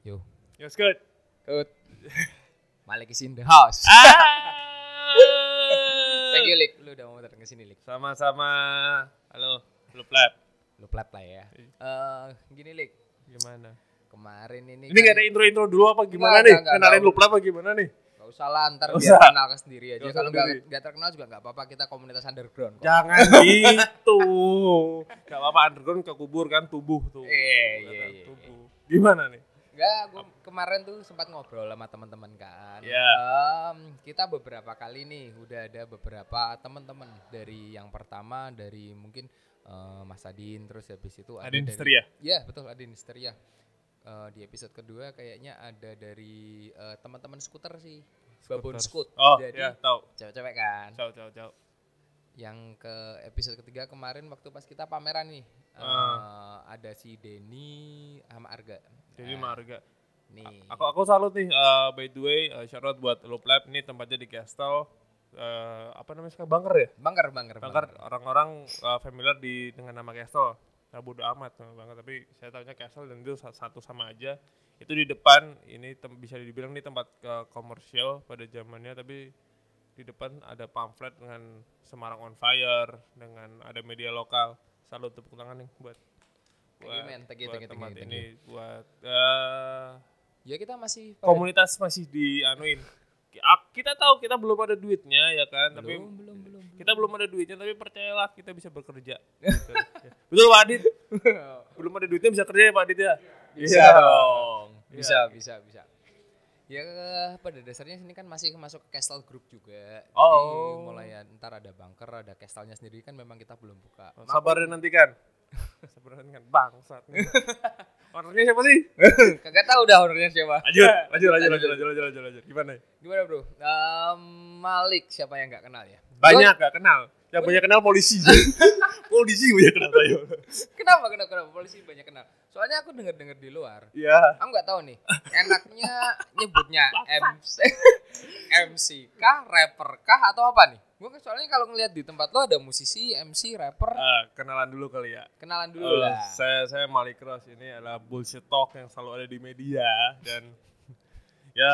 Yo. Yes, good. Good. Malik is in the house. Thank you, Lik. Lu udah mau datang ke sini, Lik. Sama-sama. Halo, lu plap. Lu plat lah ya. Gini, Lik. Gimana? Kemarin ini Ini gak ada intro-intro dulu apa gimana nih? Kenalin lu plap apa gimana nih? Gak usah lah, ntar biar kenal sendiri aja. Gak Kalau sendiri. gak terkenal juga gak apa-apa, kita komunitas underground kok. Jangan gitu. Gak apa-apa, underground kekubur kan tubuh tuh. Iya. Tubuh. Gimana nih? Enggak, gue kemarin tuh sempat ngobrol sama teman-teman kan. Iya. Kita beberapa kali nih udah ada beberapa teman-teman dari yang pertama dari mungkin Mas Adin, terus habis itu ada Adin dari, Histeria? Iya betul, Adin Histeria. Di episode kedua kayaknya ada dari teman-teman skuter sih, Babon Skut. Oh jadi iya, tahu. cewek-cewek kan. Jauh. Yang ke episode ketiga kemarin waktu pas kita pameran nih, ada si Denny sama Arga. Jadi Marga. Nih. Aku salut nih. By the way, shout out buat Loop Lab. Ini tempatnya di Castle. Apa namanya sekarang? Bangker ya? Bangker. Orang-orang familiar dengan nama Castle. Nah, bodo amat banget. Tapi saya tahunya Castle dan itu satu sama aja. Itu di depan. Ini bisa dibilang ini tempat komersial pada zamannya. Tapi di depan ada pamflet dengan Semarang on Fire. Dengan ada media lokal. Salut, tepuk tangan nih buat Thank you. tempat ini, buat Ya kita masih komunitas masih dianuin. Kita tahu kita belum ada duitnya ya kan, tapi kita belum ada duitnya, tapi percayalah kita bisa bekerja. Gitu. Betul Pak Adit? Belum ada duitnya bisa kerja ya Pak Adit ya? Bisa dong. Bisa. Ya pada dasarnya sini kan masih masuk ke Castle Group juga. Jadi mulai ntar ada bunker, ada Castle-nya sendiri kan memang kita belum buka. Sabar dan nantikan. Sebenarnya kan bangsat. Ownernya siapa sih? Kagak tahu dah ownernya siapa. Lanjut. Gimana? Gimana bro? Malik siapa yang nggak kenal ya? Banyak gak kenal. Yang banyak kenal polisi. Polisi banyak kenal saya. Kenapa polisi banyak kenal? Soalnya aku dengar di luar. Iya. Aku nggak tahu nih. Enaknya nyebutnya MC kah, rapper kah atau apa nih? Gue soalnya kalau ngeliat di tempat lo ada musisi, MC, rapper. Kenalan dulu kali ya. Kenalan dulu lah. Saya Malik Ross, ini adalah bullshit talk yang selalu ada di media dan ya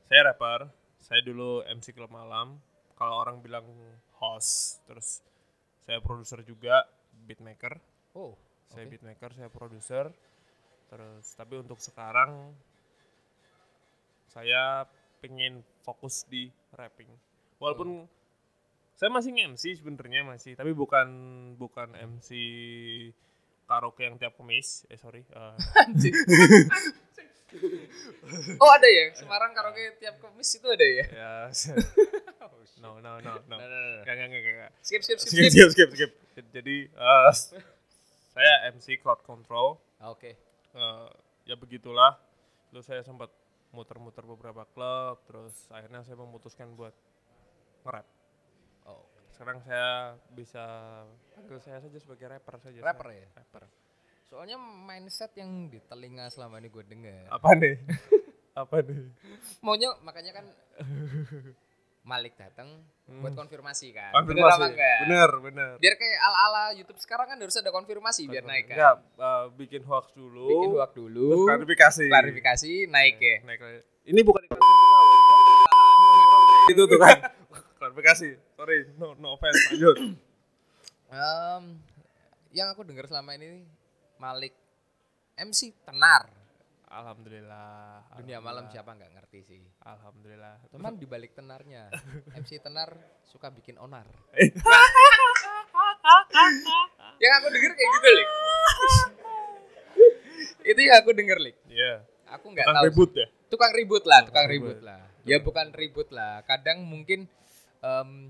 saya rapper. Saya dulu MC klub malam. Kalau orang bilang host, terus saya produser juga, beatmaker. Saya beatmaker, saya produser. Terus tapi untuk sekarang saya pengen fokus di rapping. Walaupun saya masih MC sebenarnya masih, tapi bukan MC karaoke yang tiap Kamis. Anjing. Oh ada ya, Semarang karaoke tiap Kamis itu ada ya? Ya. No. Enggak. Skip. Jadi saya MC Crowd Control. Oke. Ya begitulah. Lalu saya sempat muter-muter beberapa klub, terus akhirnya saya memutuskan buat nge-rap. Sekarang saya bisa panggil saya saja sebagai rapper saja. Rapper ya? Rapper. Soalnya mindset yang di telinga selama ini gue dengar. Apa nih? Maunya makanya kan Malik datang buat konfirmasi kan. Konfirmasi. Bener apa enggak? Bener. Biar kayak ala-ala YouTube sekarang kan harus ada konfirmasi biar naik kan. Enggak, bikin hoax dulu. Terus klarifikasi naik ya. Ini bukan iklan sempurna loh. Itu tuh kan. Klarifikasi. Sorry, no offense. Lanjut. Yang aku dengar selama ini Malik MC tenar. Alhamdulillah. Dunia malam siapa nggak ngerti sih. Alhamdulillah. Teman dibalik tenarnya, MC tenar suka bikin onar. Yang aku denger kayak gitu, Lik. Itu yang aku denger, Lik. Iya. Aku nggak tahu. Tukang ribut lah. Ya bukan ribut lah. Kadang mungkin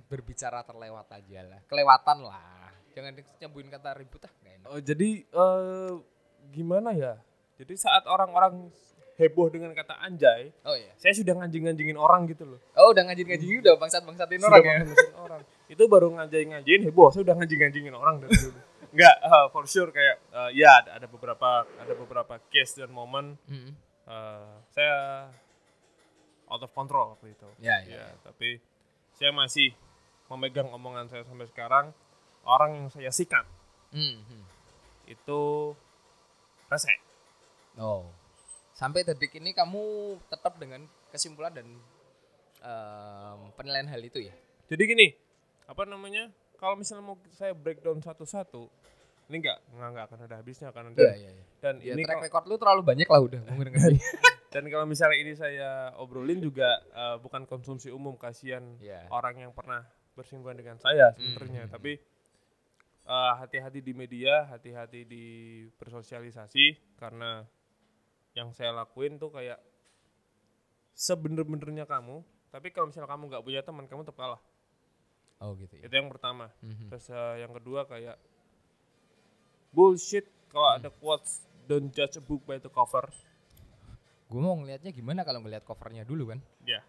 berbicara terlewat aja lah. Kelewatan lah. Jangan nyambuin kata ribut ah. Jadi gimana ya? Jadi saat orang-orang heboh dengan kata anjay, saya sudah nganjing-nganjingin orang gitu loh. Udah nganjing-nganjingin, udah bangsat-bangsatin orang ya? Orang. Itu baru nganjing-nganjingin heboh, saya udah nganjing-nganjingin orang dari dulu. Enggak, for sure kayak, ya ada beberapa case dan momen saya out of control waktu itu. Ya. Tapi saya masih memegang omongan saya sampai sekarang. Orang yang saya sikat itu rese. Sampai detik ini kamu tetap dengan kesimpulan dan penilaian hal itu ya? Jadi gini, apa namanya? Kalau misalnya mau saya breakdown satu-satu, ini nggak akan ada habisnya kan. Iya. Dan Ya, ini track record lu terlalu banyak lah udah. dan kalau misalnya ini saya obrolin juga bukan konsumsi umum, kasihan orang yang pernah bersinggungan dengan saya sebenarnya. Tapi hati-hati di media, hati-hati di bersosialisasi, karena yang saya lakuin tuh kayak sebener-benernya kamu. Tapi kalau misalnya kamu nggak punya teman, kamu tetap kalah. Oh gitu ya. Itu yang pertama. Terus yang kedua kayak bullshit kalau ada quotes, don't judge a book by the cover. Gue mau ngelihatnya gimana kalau ngelihat covernya dulu kan? Ya,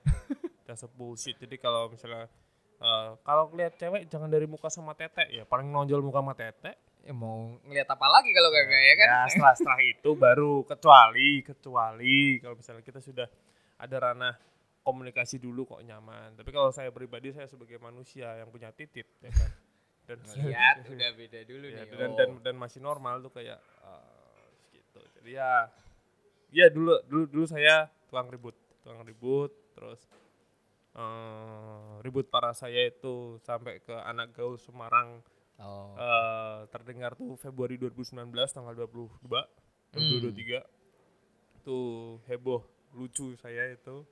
that's a bullshit. Jadi kalau misalnya kalau ngelihat cewek jangan dari muka sama tete, ya paling nonjol muka sama tete. Ya mau ngelihat apa lagi kalau kagak ya kan? Ya setelah itu baru kecuali kalau misalnya kita sudah ada ranah komunikasi dulu kok nyaman. Tapi kalau saya pribadi, saya sebagai manusia yang punya titik ya kan. Dan ngelihat udah beda dulu ya, nih. Dan masih normal tuh kayak gitu. Jadi ya dulu saya tukang ribut terus ribut parah saya itu sampai ke anak gaul Semarang. Terdengar tuh Februari 2019 tanggal 22 2023 tuh heboh lucu saya itu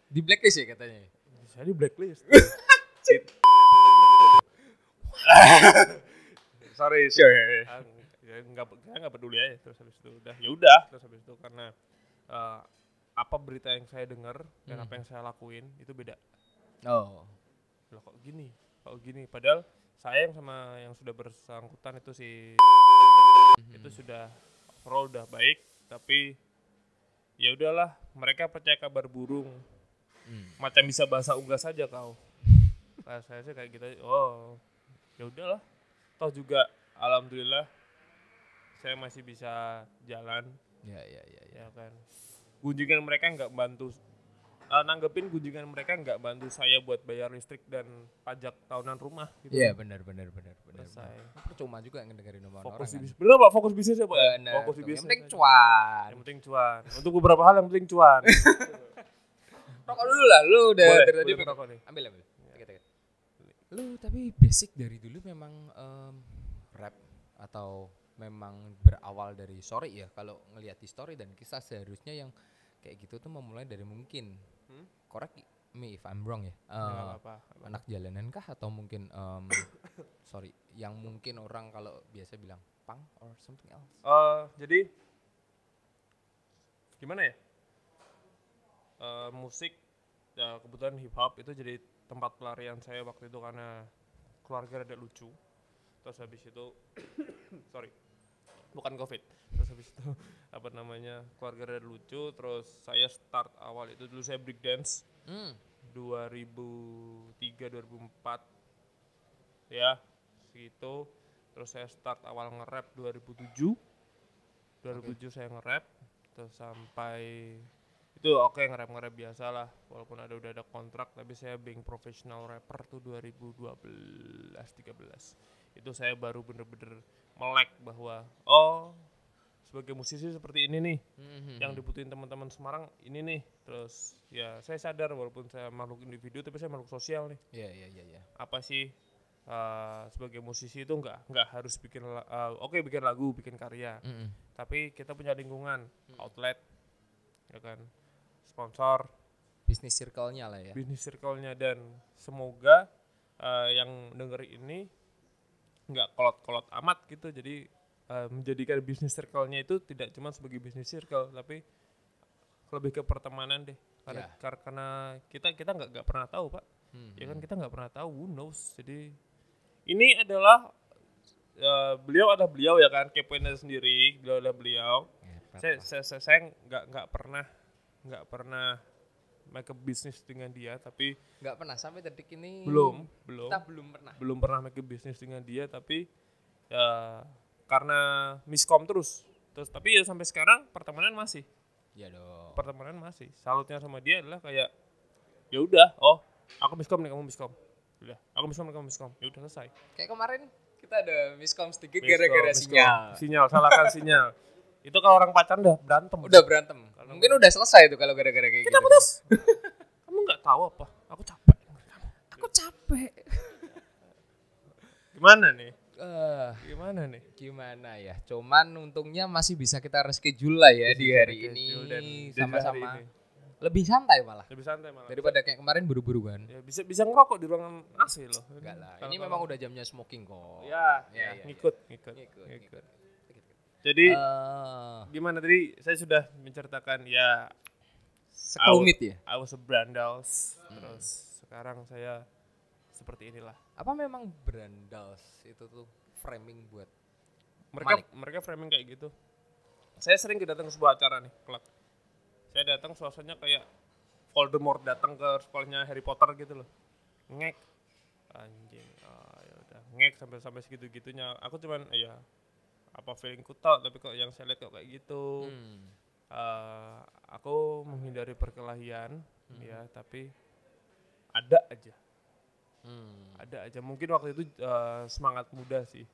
Di blacklist ya katanya? Saya di blacklist. Sorry. Ya, nggak peduli aja. Terus habis itu terus habis itu karena apa berita yang saya dengar dan apa yang saya lakuin itu beda. Loh, kok gini padahal saya yang sudah bersangkutan itu itu sudah overall udah baik, tapi ya udahlah, mereka percaya kabar burung. Macam bisa bahasa unggas saja kau. Nah, saya sih kayak gitu. Oh, ya udahlah. Toh juga alhamdulillah saya masih bisa jalan. Ya kan. Gunjingan mereka enggak bantu nanggepin gunjingan mereka enggak bantu saya buat bayar listrik dan pajak tahunan rumah gitu. Iya, benar. Selesai. Percuma juga ngedengerin omongan orang kan. Bener Pak, fokus bisnis ya Pak. Fokus bisnis. Yang penting cuan. Untuk beberapa hal yang penting cuan. Rokok dulu lah, lu udah dari tadi rokok nih. Ambil. Lu tapi basic dari dulu memang rap atau memang berawal dari story ya? Kalau ngelihat di story dan kisah seharusnya yang kayak gitu tuh memulai dari mungkin correct me if I'm wrong ya. Anak jalanan kah atau mungkin yang mungkin orang kalau biasa bilang punk or something else? Jadi gimana ya? Musik kebetulan hip hop itu jadi tempat pelarian saya waktu itu karena keluarga rada lucu. Terus habis itu bukan covid. Terus habis itu keluarga rada lucu. Terus saya start awal itu dulu saya break dance 2003 2004 ya segitu. Terus saya start awal nge-rap 2007 saya nge-rap terus sampai itu nge-rap biasa lah, walaupun udah ada kontrak, tapi saya being professional rapper tuh 2012-13 itu saya baru bener-bener melek bahwa sebagai musisi seperti ini nih yang dibutuhin teman-teman Semarang ini nih. Terus ya saya sadar walaupun saya makhluk individu tapi saya makhluk sosial nih. Iya. Apa sih sebagai musisi itu nggak harus bikin bikin lagu, bikin karya, tapi kita punya lingkungan, outlet ya kan, sponsor, bisnis circle-nya lah ya. Bisnis circle-nya, dan semoga yang denger ini nggak kolot-kolot amat gitu. Jadi menjadikan bisnis circle-nya itu tidak cuma sebagai bisnis circle, tapi lebih ke pertemanan deh. Karena kita nggak pernah tahu Pak. Ya kan, kita nggak pernah tahu, who knows. Jadi ini adalah beliau ya kan, kepoinnya sendiri, beliau. Saya nggak pernah make a business dengan dia, tapi nggak pernah sampai detik ini. Kita belum pernah make a business dengan dia, tapi karena miskom terus tapi ya sampai sekarang pertemanan masih. Iya dong. Pertemanan masih. Salutnya sama dia adalah kayak ya udah, aku miskom nih, kamu miskom. Udah, aku miskom nih, kamu miskom. Ya udah, selesai. Kayak kemarin kita ada miskom sedikit gara-gara sinyal. Salahkan sinyal. Itu kalau orang pacaran udah berantem. Mungkin udah selesai tuh kalau gara-gara kayak kita gitu. putus. Kamu nggak tahu apa? Aku capek. Aku capek. Gimana nih? Eh, Gimana nih? gimana ya? Cuman untungnya masih bisa kita reschedule lah ya di hari ini Dan sama-sama. hari ini. Lebih santai malah Lebih santai malah. daripada kayak kemarin buru-buru kan. Ya, bisa ngerokok di ruangan AC loh. Enggak lah. Kalau- Ini kalau- memang udah jamnya smoking kok. Ya, Ya, ngikut. Ngikut. Jadi Eh, gimana tadi saya sudah menceritakan ya sekelumit ya. I was a Brandals. Terus sekarang saya seperti inilah. Apa memang Brandals itu tuh framing buat Mereka framing kayak gitu. Saya sering datang ke sebuah acara nih, klub. Saya datang suasananya kayak Voldemort datang ke sekolahnya Harry Potter gitu loh. Ngek. Anjing. Ya udah, ngek sampai segitu-gitunya. Aku cuman ya apa feelingku tahu, tapi kok yang saya lihat kok kayak gitu. Aku menghindari perkelahian ya, tapi ada aja. Ada aja. Mungkin waktu itu semangat muda sih.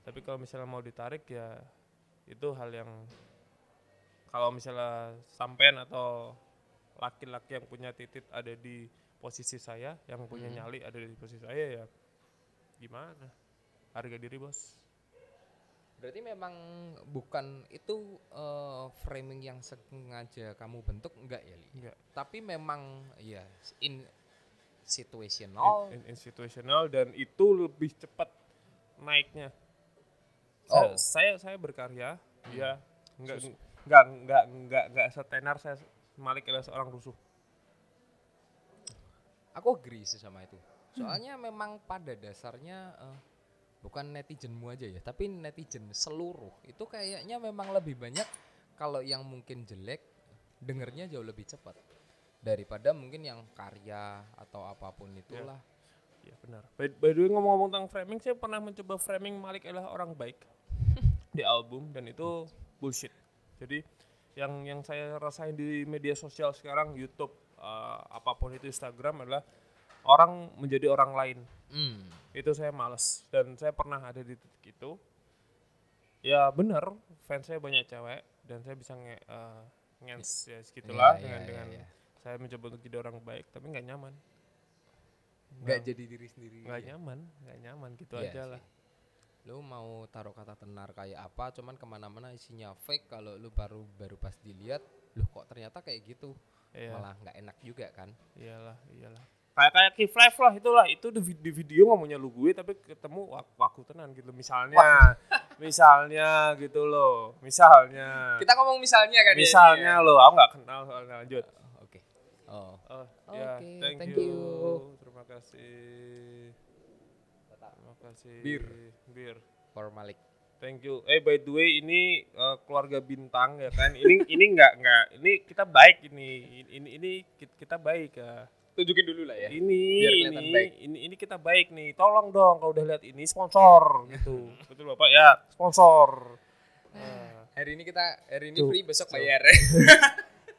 Tapi kalau misalnya mau ditarik ya itu hal yang kalau misalnya sampean atau laki-laki yang punya titik ada di posisi saya, yang punya nyali ada di posisi saya, ya gimana? Harga diri, Bos. Berarti memang bukan itu framing yang sengaja kamu bentuk enggak ya, Li? Enggak. Tapi memang ya in situational. In situational, dan itu lebih cepat naiknya. Saya berkarya, ya enggak setenar saya Malik adalah seorang rusuh. Aku agree sih sama itu. Soalnya memang pada dasarnya bukan netizenmu aja ya, tapi netizen seluruh itu kayaknya memang lebih banyak kalau yang mungkin jelek dengernya jauh lebih cepat daripada mungkin yang karya atau apapun itulah. Ya benar. By the way, ngomong-ngomong tentang framing, saya pernah mencoba framing Malik adalah orang baik di album, dan itu bullshit. Jadi yang saya rasain di media sosial sekarang, YouTube, apapun itu, Instagram, adalah orang menjadi orang lain. Itu saya males, dan saya pernah ada di titik itu. Ya benar, fans saya banyak cewek, dan saya bisa ngens ya segitulah dengan saya mencoba untuk jadi orang baik, tapi nggak nyaman. Nggak jadi diri sendiri. Nggak nyaman gitu aja lah. Lu mau taruh kata tenar kayak apa, cuman kemana-mana isinya fake. Kalau lu baru pas dilihat, lu kok ternyata kayak gitu, malah nggak enak juga kan. Iyalah. Kayak Keep Life lah, itulah. Itu di video ngomongnya lu gue, tapi ketemu waku tenan gitu. Misalnya gitu loh. Misalnya. Kita ngomong misalnya kan. Misalnya lo, aku nggak kenal soalnya. Lanjut. Oke. Ya, Oke, thank you. Terima kasih. Bir. For Malik. Thank you. By the way, ini keluarga bintang ya kan. Ini enggak. Ini kita baik ini. Ini kita baik ya. Tunjukin dulu lah ya. Biar kelihatan baik. Ini kita baik nih. Tolong dong kalau udah lihat ini sponsor gitu. Betul Bapak ya, sponsor. Hari ini free, besok bayar.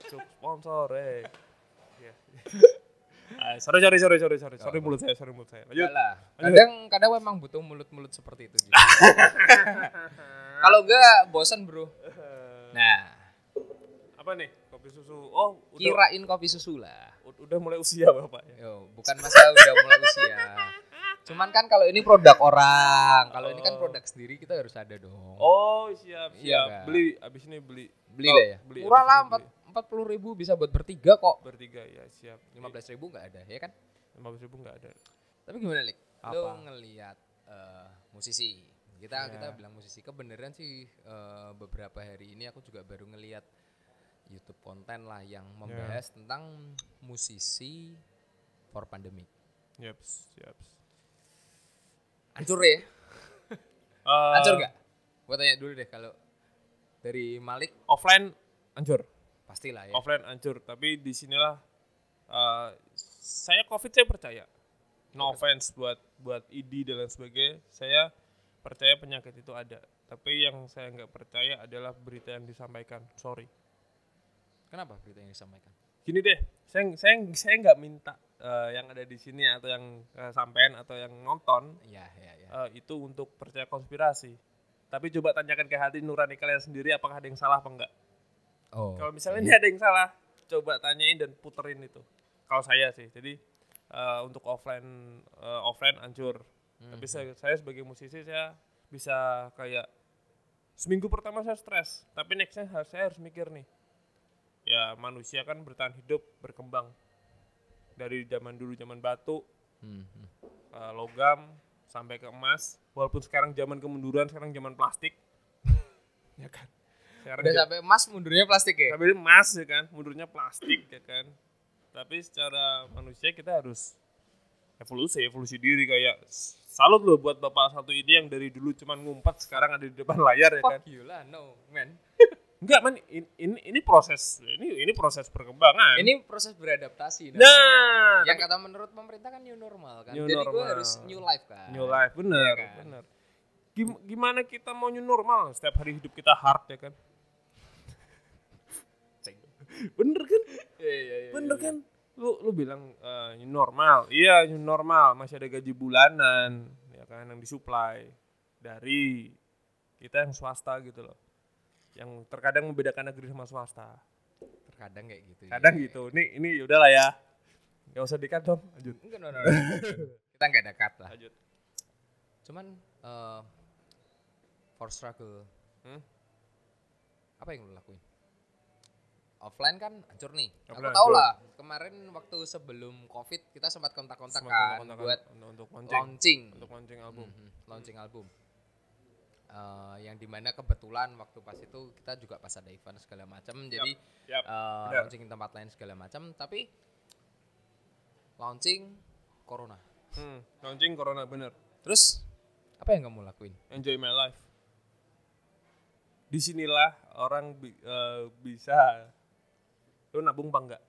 Sponsor Sorry mulut saya. Lanjut. Kadang memang butuh mulut-mulut seperti itu gitu. Kalau enggak bosan, Bro. Nah, apa nih? Kopi susu. Kirain kopi susu lah. Udah mulai usia Bapak ya. Yo, bukan masalah udah mulai usia. Cuman kan kalau ini produk orang, kalau ini kan produk sendiri, kita harus ada dong. Oh, siap. Iya, beli abis ini beli lah ya. Murah lah, 40.000 bisa buat bertiga kok. Bertiga ya, siap. 15.000 nggak ada, ya kan? 15.000 nggak ada. Tapi gimana, Lik? Apa? Lo ngelihat musisi. Kita bilang musisi. Kebenaran sih beberapa hari ini aku juga baru ngelihat YouTube konten lah yang membahas tentang musisi for pandemic. Yaps. Hancur ya? Hancur nggak? Gue tanya dulu deh, kalau dari Malik. Offline hancur. Pastilah ya. Offline hancur, tapi di sinilah saya COVID saya percaya. No offense buat ID dan lain sebagainya. Saya percaya penyakit itu ada. Tapi yang saya nggak percaya adalah berita yang disampaikan. Sorry. Kenapa berita yang disampaikan? Gini deh, saya nggak minta yang ada di sini atau yang sampean atau yang nonton itu untuk percaya konspirasi. Tapi coba tanyakan ke hati nurani kalian sendiri, apakah ada yang salah apa enggak? Oh. Kalau misalnya ini ada yang salah, coba tanyain dan puterin itu. Kalau saya sih, jadi untuk offline hancur. Tapi saya sebagai musisi saya bisa kayak seminggu pertama saya stres, tapi nextnya saya harus mikir nih. Ya manusia kan bertahan hidup, berkembang dari zaman dulu zaman batu, logam sampai ke emas. Walaupun sekarang zaman kemunduran, sekarang zaman plastik, ya kan. Sekarang udah sampai emas mundurnya plastik ya? sampai emas ya kan, mundurnya plastik ya kan. Tapi secara manusia kita harus evolusi diri. Kayak salut loh buat bapak satu ini yang dari dulu cuman ngumpet sekarang ada di depan layar ya kan. Fuck you lah, no man. Enggak man, ini proses perkembangan. Ini proses beradaptasi. Nah, yang kata menurut pemerintah kan new normal kan. Jadi gue harus new life kan. New life, bener, ya kan? bener. Gimana kita mau new normal? Setiap hari hidup kita hard ya kan. Bener kan? Iya. Bener kan? Lu bilang new normal. Iya, new normal. Masih ada gaji bulanan ya kan yang disuplai dari kita yang swasta gitu loh. Yang terkadang membedakan negeri sama swasta. Terkadang kayak gitu. Kadang gitu. Ini udahlah ya. Enggak usah di-cut dong. Lanjut. Enggak, no. Kita enggak ada cut lah. Lanjut. Cuman for struggle. Apa yang lu lakuin? Offline kan hancur nih. Offline Aku tahu hancur. lah. Kemarin waktu sebelum Covid kita sempat kontak-kontak kan buat untuk launching. Untuk launching album. Launching album. Yang dimana kebetulan waktu pas itu kita juga pas ada event segala macam, jadi launching tempat lain segala macam, tapi launching corona. Launching corona bener. Terus apa yang kamu lakuin? Enjoy my life. Disinilah orang bisa lu nabung apa enggak?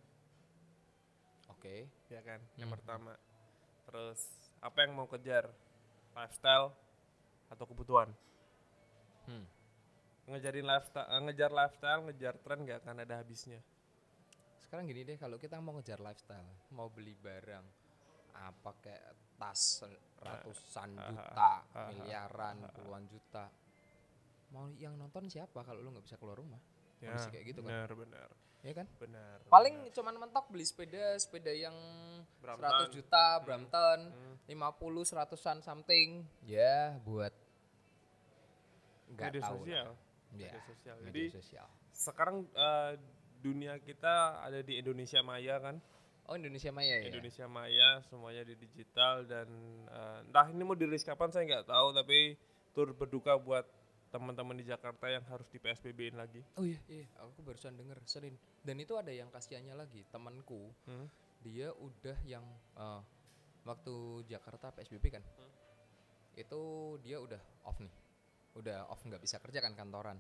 Oke. Ya kan, yang pertama. Terus apa yang mau kejar? Lifestyle atau kebutuhan? Ngejar lifestyle, ngejar tren gak akan ada habisnya. Sekarang gini deh, kalau kita mau ngejar lifestyle, mau beli barang apa kayak tas ratusan juta, miliaran, puluhan juta, mau yang nonton siapa kalau lu nggak bisa keluar rumah? Ya, masih kayak gitu kan? Benar. Ya kan? Benar. Paling cuman mentok beli sepeda yang Brampton. 100 juta, Brampton, 50, 100-an something, ya buat Media sosial. Ya, Media sosial. media Jadi sosial. sekarang dunia kita ada di Indonesia Maya kan? Oh, Indonesia Maya ya? Indonesia Maya, semuanya di digital dan entah ini mau dirilis kapan saya nggak tahu, tapi turut berduka buat teman-teman di Jakarta yang harus di PSBB-in lagi. Oh iya, aku barusan denger Senin. Dan itu ada yang kasihannya lagi, temanku, dia udah yang waktu Jakarta PSBB kan, itu dia udah off nih. Udah off, nggak bisa kerja kan kantoran.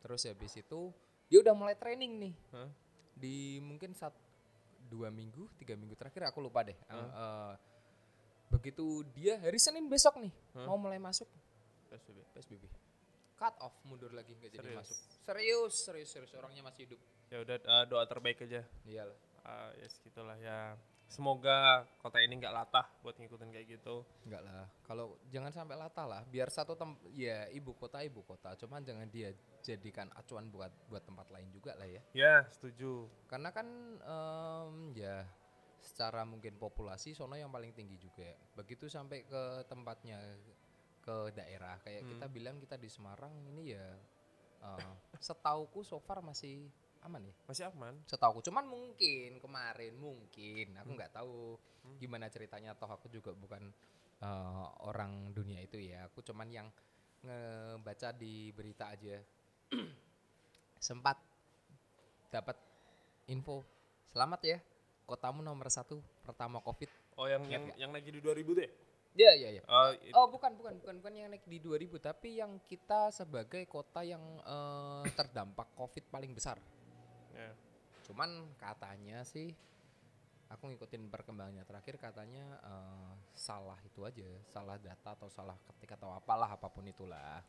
Terus habis itu dia udah mulai training nih. Di mungkin 2 minggu 3 minggu terakhir aku lupa deh. Begitu dia hari Senin besok nih mau mulai masuk PSBB. Cut off, mundur lagi, nggak jadi masuk. Serius orangnya masih hidup. Ya udah, doa terbaik aja. Iyalah. Ya segitulah ya. Semoga kota ini nggak latah buat ngikutin kayak gitu. Enggak lah, kalau jangan sampai latah lah. Biar satu ya ibu kota, cuman jangan dia jadikan acuan buat tempat lain juga lah ya. Ya, setuju. Karena kan ya secara mungkin populasi sono yang paling tinggi juga. Begitu sampai ke tempatnya, ke daerah kayak kita bilang kita di Semarang ini ya setauku so far masih aman ya? Masih aman. Setauku, cuman mungkin kemarin aku nggak tahu gimana ceritanya, toh aku juga bukan orang dunia itu ya. Aku cuman yang ngebaca di berita aja. Sempat dapat info, selamat ya, kotamu nomor 1 pertama Covid. Oh, yang lagi di 2000 deh? Iya. Oh, bukan yang naik di 2000, tapi yang kita sebagai kota yang terdampak Covid paling besar. Yeah. Cuman katanya sih, aku ngikutin perkembangannya terakhir, katanya salah itu aja, salah data atau salah ketik atau apalah, apapun itulah.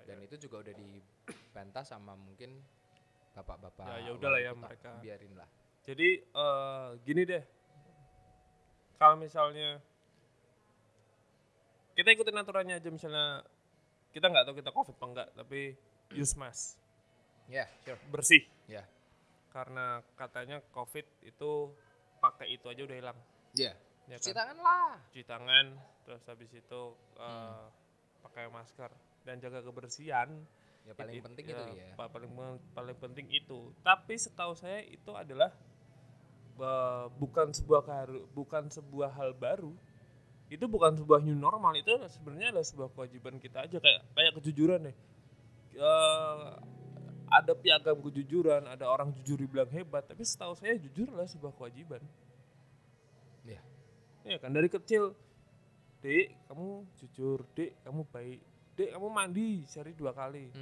Dan itu juga udah dibantah sama mungkin bapak-bapak. Ya udahlah ya, mereka biarin lah. Jadi gini deh, kalau misalnya kita ikutin aturannya aja, misalnya kita nggak tahu kita COVID apa enggak, tapi use mask. Ya, sure. bersih. Ya. Karena katanya COVID itu pakai itu aja udah hilang. Ya. Ya Cuci kan? tangan lah. Cuci tangan, terus habis itu pakai masker dan jaga kebersihan. Ya paling penting itu ya. Paling penting itu. Tapi setahu saya itu adalah bukan sebuah hal baru. Itu bukan sebuah new normal, itu sebenarnya adalah sebuah kewajiban kita aja, kayak kejujuran deh. Ada piagam kejujuran, ada orang jujur dibilang hebat, tapi setahu saya jujur adalah sebuah kewajiban. Ya. Ya kan, dari kecil, Dek kamu jujur, Dek kamu baik, Dek kamu mandi sehari 2 kali.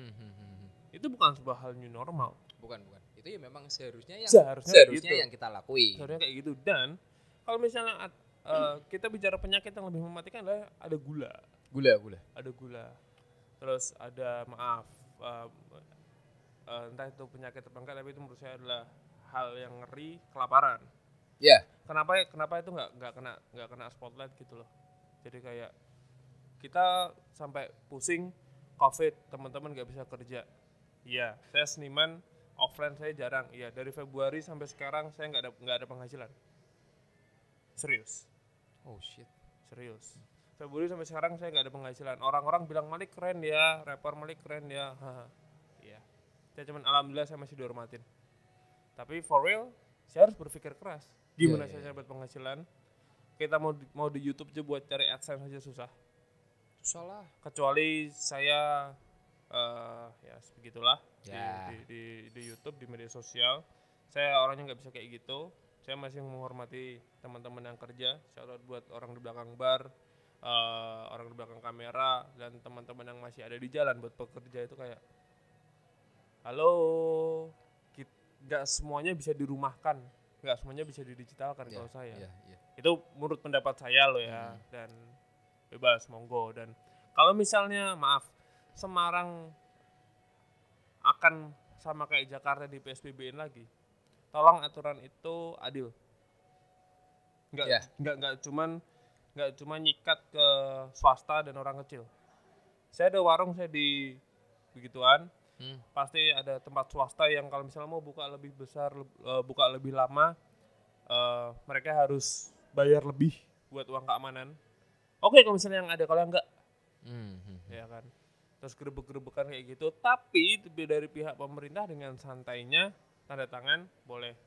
Itu bukan sebuah hal new normal. Bukan. Itu ya memang seharusnya gitu. yang kita lakui. Seharusnya kayak gitu. Dan kalau misalnya kita bicara penyakit yang lebih mematikan adalah ada gula. Ada gula. Terus ada entah itu penyakit apa enggak, tapi itu menurut saya adalah hal yang ngeri, kelaparan. Ya. Kenapa itu nggak kena spotlight gitu loh. Jadi kayak kita sampai pusing COVID, teman-teman nggak bisa kerja. Iya, saya seniman, offline saya jarang. Iya, dari Februari sampai sekarang saya nggak ada penghasilan. Serius. Oh shit. Serius. Februari sampai sekarang saya nggak ada penghasilan. Orang-orang bilang Malik keren ya, rapper Malik keren ya. Iya. Saya cuman alhamdulillah saya masih dihormatin. Tapi for real, saya harus berpikir keras. Gimana saya dapat penghasilan? Kita mau di YouTube aja buat cari AdSense aja susah. Susah lah. Kecuali saya ya begitulah di YouTube, di media sosial. Saya orangnya nggak bisa kayak gitu. Saya masih menghormati teman-teman yang kerja. Shout out buat orang di belakang bar, orang di belakang kamera, dan teman-teman yang masih ada di jalan buat pekerja itu kayak, halo, nggak semuanya bisa dirumahkan, nggak semuanya bisa didigitalkan kalau saya. Itu menurut pendapat saya loh ya, dan bebas monggo. Dan kalau misalnya Semarang akan sama kayak Jakarta di PSBB-in lagi, tolong aturan itu adil. Nggak cuma nyikat ke swasta dan orang kecil. Saya ada warung saya di begituan. Pasti ada tempat swasta yang kalau misalnya mau buka lebih besar, buka lebih lama, mereka harus bayar lebih buat uang keamanan. Oke, kalau misalnya yang ada, kalau enggak, ya kan. Terus gerebek-gerebekan kayak gitu. Tapi dari pihak pemerintah dengan santainya, tanda tangan boleh.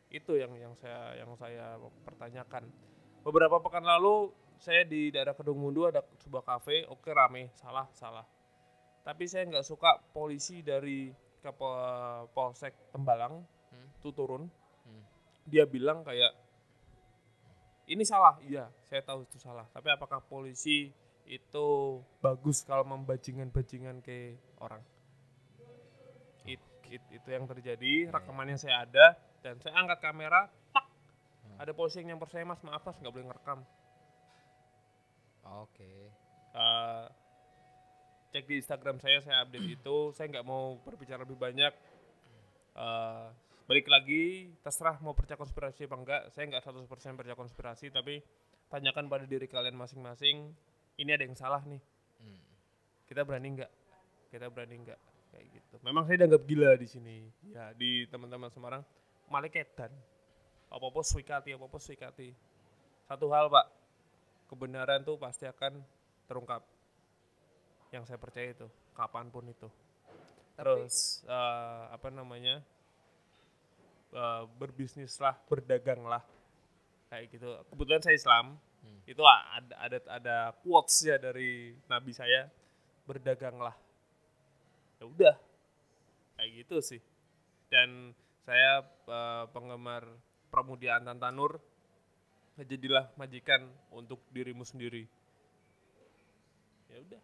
Itu yang saya pertanyakan. Beberapa pekan lalu saya di daerah Kedung Mundu ada sebuah kafe, oke rame, salah. Tapi saya nggak suka polisi dari Polsek Tembalang itu turun. Dia bilang kayak ini salah. Iya, saya tahu itu salah. Tapi apakah polisi itu bagus kalau membajingan-bajingan ke orang? Itu yang terjadi. Rekamannya saya ada dan saya angkat kamera, tak. Ada polisi yang nyamper saya, maaf mas nggak boleh ngerekam. Oke. Cek di Instagram saya update itu. Saya nggak mau berbicara lebih banyak. Balik lagi, terserah mau percaya konspirasi apa enggak. Saya nggak 100% percaya konspirasi, tapi tanyakan pada diri kalian masing-masing. Ini ada yang salah nih. Kita berani nggak? Kayak gitu. Memang saya dianggap gila di sini. Ya, di teman-teman Semarang, Malikedan. Apa-apa suikati. Satu hal Pak, kebenaran tuh pasti akan terungkap. Yang saya percaya itu, kapanpun itu. Terus berbisnislah, berdaganglah, kayak gitu. Kebetulan saya Islam, itu ada quotes ya dari Nabi saya, berdaganglah. Ya udah, kayak gitu sih. Dan saya penggemar Pramudia Antantanur, jadilah majikan untuk dirimu sendiri. Ya udah.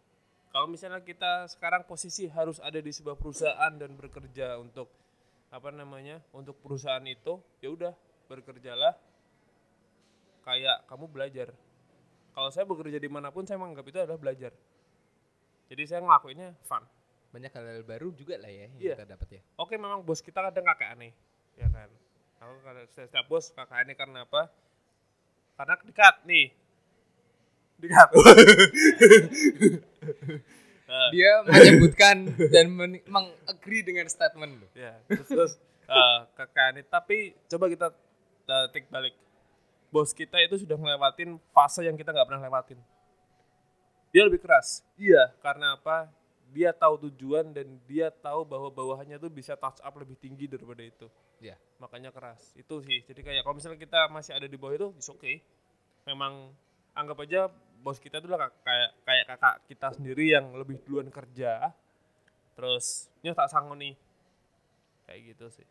Kalau misalnya kita sekarang posisi harus ada di sebuah perusahaan dan bekerja untuk untuk perusahaan itu, ya udah, bekerjalah kayak kamu belajar. Kalau saya bekerja dimanapun, saya menganggap itu adalah belajar. Jadi saya ngelakuinnya fun. Banyak hal baru juga lah ya yang kita dapat ya. Oke, memang bos kita kadang kakak aneh, ya kan. Aku setiap bos kakak aneh karena apa? Karena dikat. Dia menyebutkan dan mengagree dengan statement lu. Ya, terus kakak ini, tapi coba kita take balik. Bos kita itu sudah ngelewatin fase yang kita nggak pernah lewatin. Dia lebih keras. Iya, karena apa? Dia tahu tujuan dan dia tahu bahwa bawahannya tuh bisa touch up lebih tinggi daripada itu. Iya. Makanya keras. Itu sih. Jadi kayak kalau misalnya kita masih ada di bawah itu, it's okay. Memang anggap aja bos kita itu lah kayak kakak kita sendiri yang lebih duluan kerja. Terus ini tak sanggup nih. Kayak gitu sih.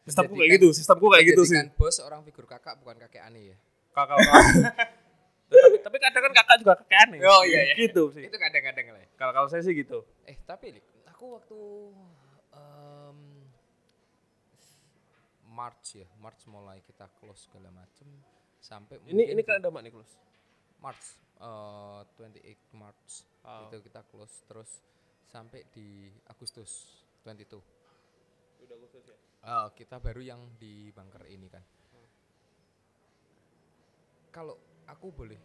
Sistemku kayak gitu sih. Bos orang figur kakak bukan kakek aneh ya. Kakak. tapi kadang kan kakak juga kakek aneh. Oh iya. Gitu sih. Itu kadang-kadang lah. Kalau saya sih gitu. Tapi aku waktu March mulai kita close segala macem sampai ini kan ada mak nih close. March 28 March itu kita close terus sampai di Agustus 22. Udah Agustus ya? Kita baru yang di bunker ini kan. Kalau aku boleh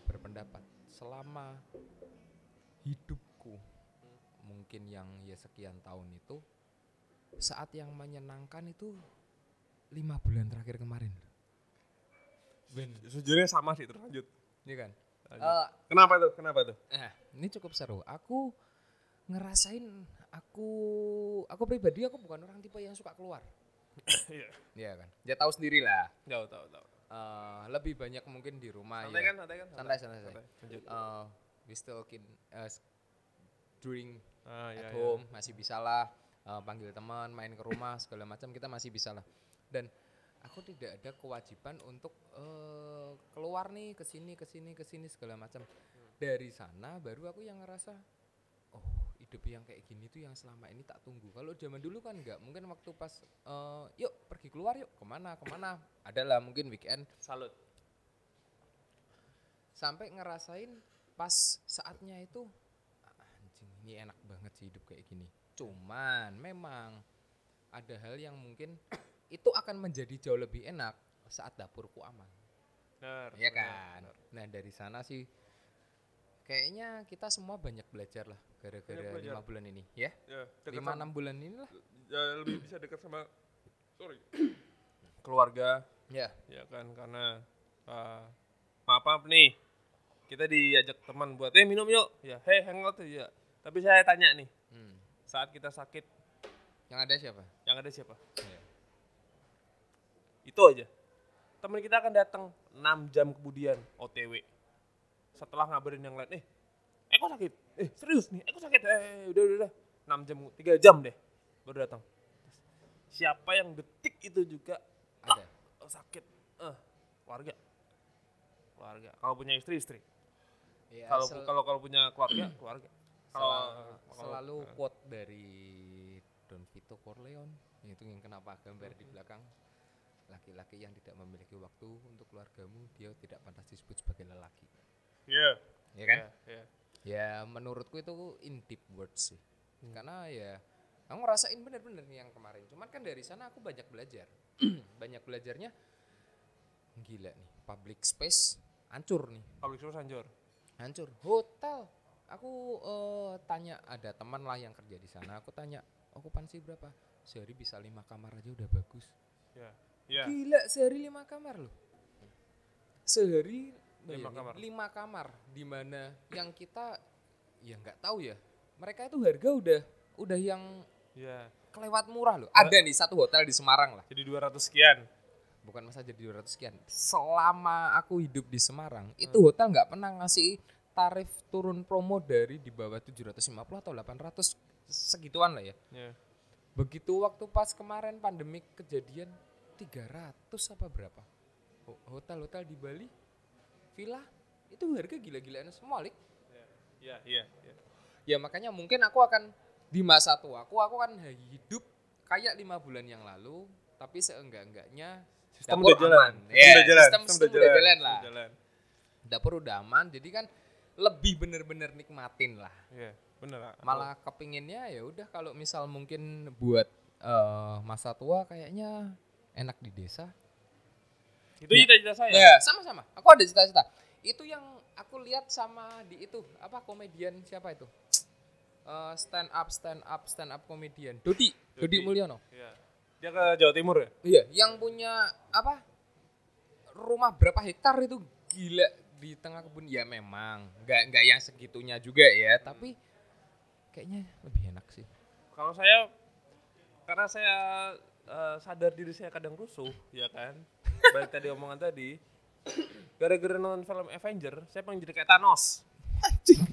berpendapat selama hidupku mungkin yang ya sekian tahun itu saat yang menyenangkan itu 5 bulan terakhir kemarin. Sejujurnya sama sih, terlanjut. Iya kan? Kenapa tuh? Ini cukup seru. Aku ngerasain aku pribadi aku bukan orang tipe yang suka keluar. Iya. Iya kan? Ya tahu sendiri lah. Tahu. Lebih banyak mungkin di rumah santai ya. Santai. We still doing at home masih bisa lah. Panggil teman, main ke rumah segala macam kita masih bisa lah. Dan aku tidak ada kewajiban untuk keluar nih ke sini segala macam. Dari sana baru aku yang ngerasa hidup yang kayak gini tuh yang selama ini tak tunggu. Kalau zaman dulu kan enggak, mungkin waktu pas yuk pergi keluar yuk kemana adalah mungkin weekend salut sampai ngerasain pas saatnya itu anjing ini enak banget sih hidup kayak gini. Cuman memang ada hal yang mungkin itu akan menjadi jauh lebih enak saat dapurku aman. Iya kan? Benar. Nah dari sana sih kayaknya kita semua banyak belajar lah gara-gara 5 bulan ini ya 5-6 bulan ini lah ya, lebih bisa dekat sama keluarga ya kan karena maaf nih kita diajak teman buat minum yuk ya hangout ya tapi saya tanya nih saat kita sakit yang ada siapa ya. Itu aja teman kita akan datang 6 jam kemudian OTW setelah ngabarin yang lain Eko sakit serius nih Eko sakit udah 6 jam 3 jam deh baru datang. Siapa yang detik itu juga ada sakit keluarga kalau punya istri ya, kalau punya keluarga selalu quote dari Don Vito Corleone itu yang kenapa gambar di belakang laki-laki yang tidak memiliki waktu untuk keluargamu dia tidak pantas disebut sebagai lelaki. Iya. Ya kan? Ya menurutku itu in deep words sih. Karena ya aku ngerasain bener-bener nih yang kemarin. Cuman kan dari sana aku banyak belajar. Banyak belajarnya gila nih. Public space hancur nih. Hancur. Hotel. Aku tanya ada teman lah yang kerja di sana. Aku tanya okupansi berapa? Sehari bisa 5 kamar aja udah bagus. Ya. Gila sehari 5 kamar loh. Sehari 5 kamar di mana yang kita ya nggak tahu ya. Mereka itu harga udah yang kelewat murah loh. Ada nih satu hotel di Semarang lah. Jadi 200 sekian. Bukan masa jadi 200 sekian. Selama aku hidup di Semarang, itu hotel nggak pernah ngasih tarif turun promo dari di bawah 750 atau 800 segituan lah ya. Begitu waktu pas kemarin pandemik kejadian 300 apa berapa? Hotel-hotel di Bali, villa itu harga gila-gilaan semua, Lik. Iya. Ya makanya mungkin aku akan di masa tua aku akan hidup kayak 5 bulan yang lalu, tapi seenggak-enggaknya sistem udah jalan. Sistem udah jalan lah. Dapur udah aman, jadi kan lebih bener-bener nikmatin lah. Iya, bener. Malah kepinginnya ya udah kalau misal mungkin buat masa tua kayaknya enak di desa. Itu cita-cita saya. Ya, sama-sama. Aku ada cita-cita. Itu yang aku lihat sama di itu apa komedian siapa itu? Stand up komedian. Dodi Mulyono. Iya. Dia ke Jawa Timur ya? Iya, yang punya apa? Rumah berapa hektar itu gila di tengah kebun. Ya memang nggak yang segitunya juga ya, tapi kayaknya lebih enak sih. Kalau saya, karena saya sadar diri saya kadang rusuh, ya kan? Balik tadi omongan tadi, gara-gara nonton film Avenger, saya pengen jadi kayak Thanos.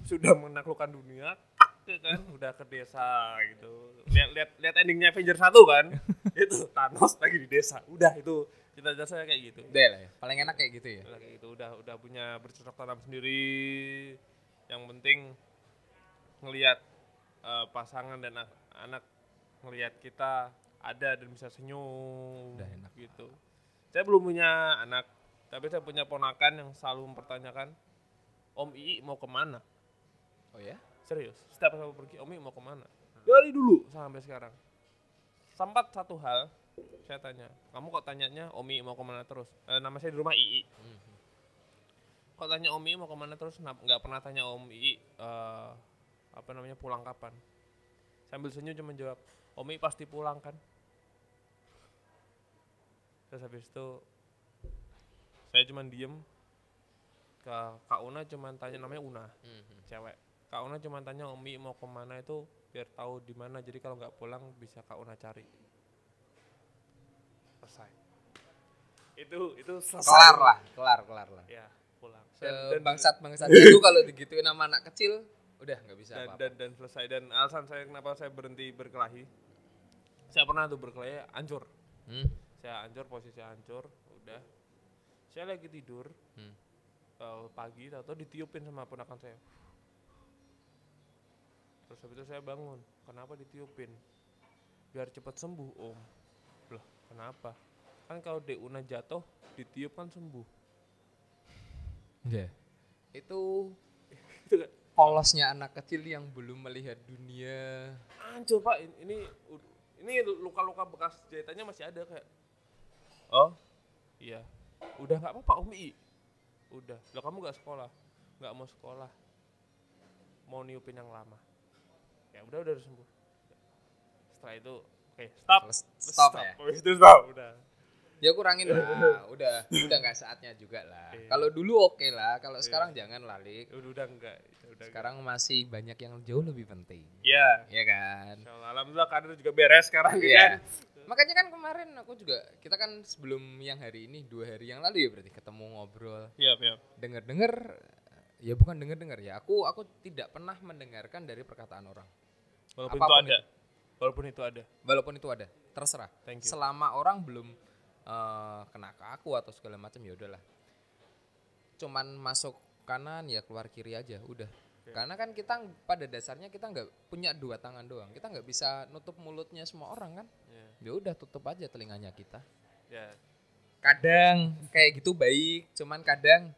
Sudah menaklukkan dunia, ya kan? Udah ke desa gitu. Lihat endingnya Avenger 1 kan? Itu Thanos lagi di desa. Udah itu cita-cita saya kayak gitu. Udah lah ya. Paling enak kayak gitu ya. Kayak gitu udah punya bercocok tanam sendiri. Yang penting ngelihat pasangan dan anak ngelihat kita ada dan bisa senyum. Udah enak gitu. Saya belum punya anak, tapi saya punya ponakan yang selalu mempertanyakan, Om Ii mau kemana? Oh ya? Serius, setiap saya pergi, Om Ii mau kemana? Dari dulu sampai sekarang. Sempat satu hal, saya tanya, kamu kok tanyanya Om Ii mau kemana terus? Nama saya di rumah Ii. Kok tanya Om Ii mau kemana terus? Nggak pernah tanya Om Ii pulang kapan? Sambil senyum cuma jawab, Om Ii pasti pulang kan? Terus habis itu saya cuma diem. Kak Una cuma tanya, namanya Una, cewek. Kak Una cuma tanya Om Ii mau kemana itu biar tahu di mana. Jadi kalau nggak pulang bisa Kak Una cari. Selesai. Itu selesai. Kelar lah. Ya, pulang. Bangsat itu kalau digituin sama anak kecil udah nggak bisa apa-apa. Dan selesai. Dan alasan saya kenapa saya berhenti berkelahi, saya pernah tuh berkelahi hancur. Saya hancur, posisi hancur, udah. Saya lagi tidur, pagi atau ditiupin sama ponakan saya. Terus habis itu saya bangun, kenapa ditiupin? Biar cepat sembuh Om. Loh, kenapa? Kan kalau Una jatuh, ditiup kan sembuh. Iya. Itu Itu kan polosnya anak kecil yang belum melihat dunia. hancur Pak, ini luka-luka bekas jahitannya masih ada kayak. Oh, iya. Udah nggak apa-apa Om Ii. Udah. Loh kamu nggak sekolah? Nggak mau sekolah. Mau niupin yang lama. Ya udah sembuh. Setelah itu, oke, stop Ya. Itu stop, udah. Ya kurangin lah, udah nggak saatnya juga lah. Kalau dulu oke lah, kalau sekarang jangan lalik. Udah enggak. Sekarang masih banyak yang jauh lebih penting. Iya. Iya kan? Alhamdulillah karir juga beres sekarang Iya. kan. Makanya kan kemarin aku juga, kita kan sebelum yang hari ini 2 hari yang lalu ya berarti ketemu ngobrol. Iya. Dengar ya bukan dengar ya. Aku tidak pernah mendengarkan dari perkataan orang. Walaupun itu ada. Terserah. Thank you. Selama orang belum kena ke aku atau segala macam ya udahlah. Cuman masuk kanan ya keluar kiri aja udah. Karena kan kita pada dasarnya kita nggak punya 2 tangan doang. Kita nggak bisa nutup mulutnya semua orang kan. Ya udah tutup aja telinganya kita. Kadang kayak gitu baik, cuman kadang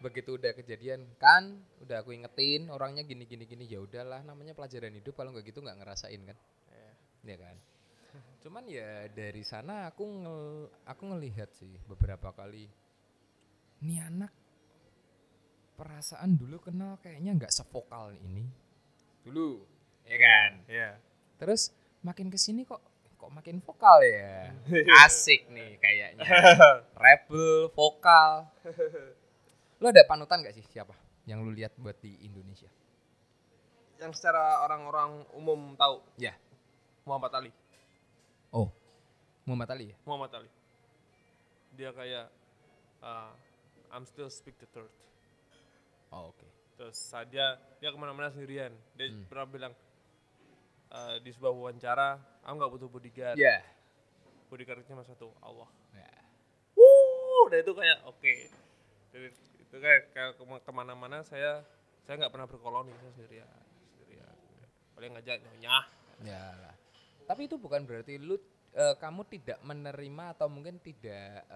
begitu udah kejadian kan, udah aku ingetin orangnya gini ya udahlah, namanya pelajaran hidup, kalau nggak gitu nggak ngerasain kan. Ya kan. Cuman ya dari sana aku ngelihat sih beberapa kali, nih anak perasaan dulu kenal kayaknya nggak sevokal ini dulu, ya kan. Terus makin kesini kok makin vokal ya. Asik nih kayaknya. Rebel, vokal. Lo ada panutan gak sih siapa yang lu lihat buat di Indonesia? Yang secara orang-orang umum tahu. Ya. Muhammad Ali. Oh, Muhammad Ali ya? Muhammad Ali. Dia kayak I'm still speak the truth. Oh, oke. Terus dia kemana-mana sendirian. Dia pernah bilang di sebuah wawancara, aku nggak butuh bodyguard. Iya. Bodyguardnya cuma satu, Allah. Ya. Dan itu kayak oke. Jadi itu kayak kemana-mana saya nggak pernah berkoloni, saya sendirian. Paling ngajak nyonya. Ya lah. Tapi itu bukan berarti kamu tidak menerima atau mungkin tidak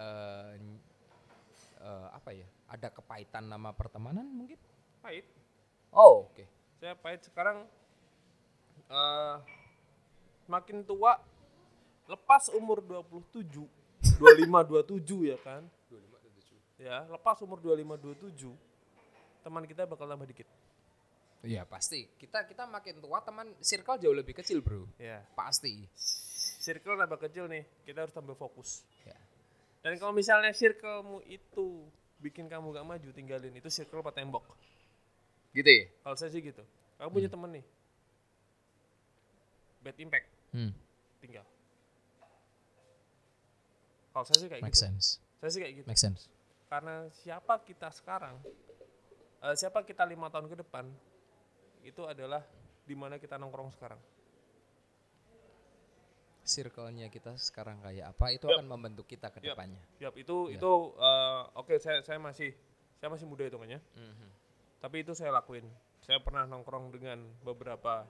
ada kepahitan nama pertemanan mungkin? Pahit. Oh, oke. Saya pahit sekarang. Makin tua, lepas umur 27, 25, 27 ya kan? 25, 27. Ya, lepas umur 25, 27, teman kita bakal tambah dikit. Iya pasti. Kita makin tua teman circle jauh lebih kecil bro. Ya. Pasti. Circle tambah kecil nih, kita harus tambah fokus. Ya. Dan kalau misalnya circlemu itu bikin kamu gak maju, tinggalin. Itu circle apa tembok. Gitu ya? Kalau saya sih gitu. Kamu punya temen nih, bad impact, tinggal. Kalau saya sih kayak Make gitu. sense. Saya sih kayak gitu. Make sense. Karena siapa kita sekarang, siapa kita 5 tahun ke depan, itu adalah di mana kita nongkrong sekarang. Circle-nya kita sekarang kayak apa itu akan membentuk kita ke depannya. Itu oke, saya masih muda hitungannya. Tapi itu saya lakuin. Saya pernah nongkrong dengan beberapa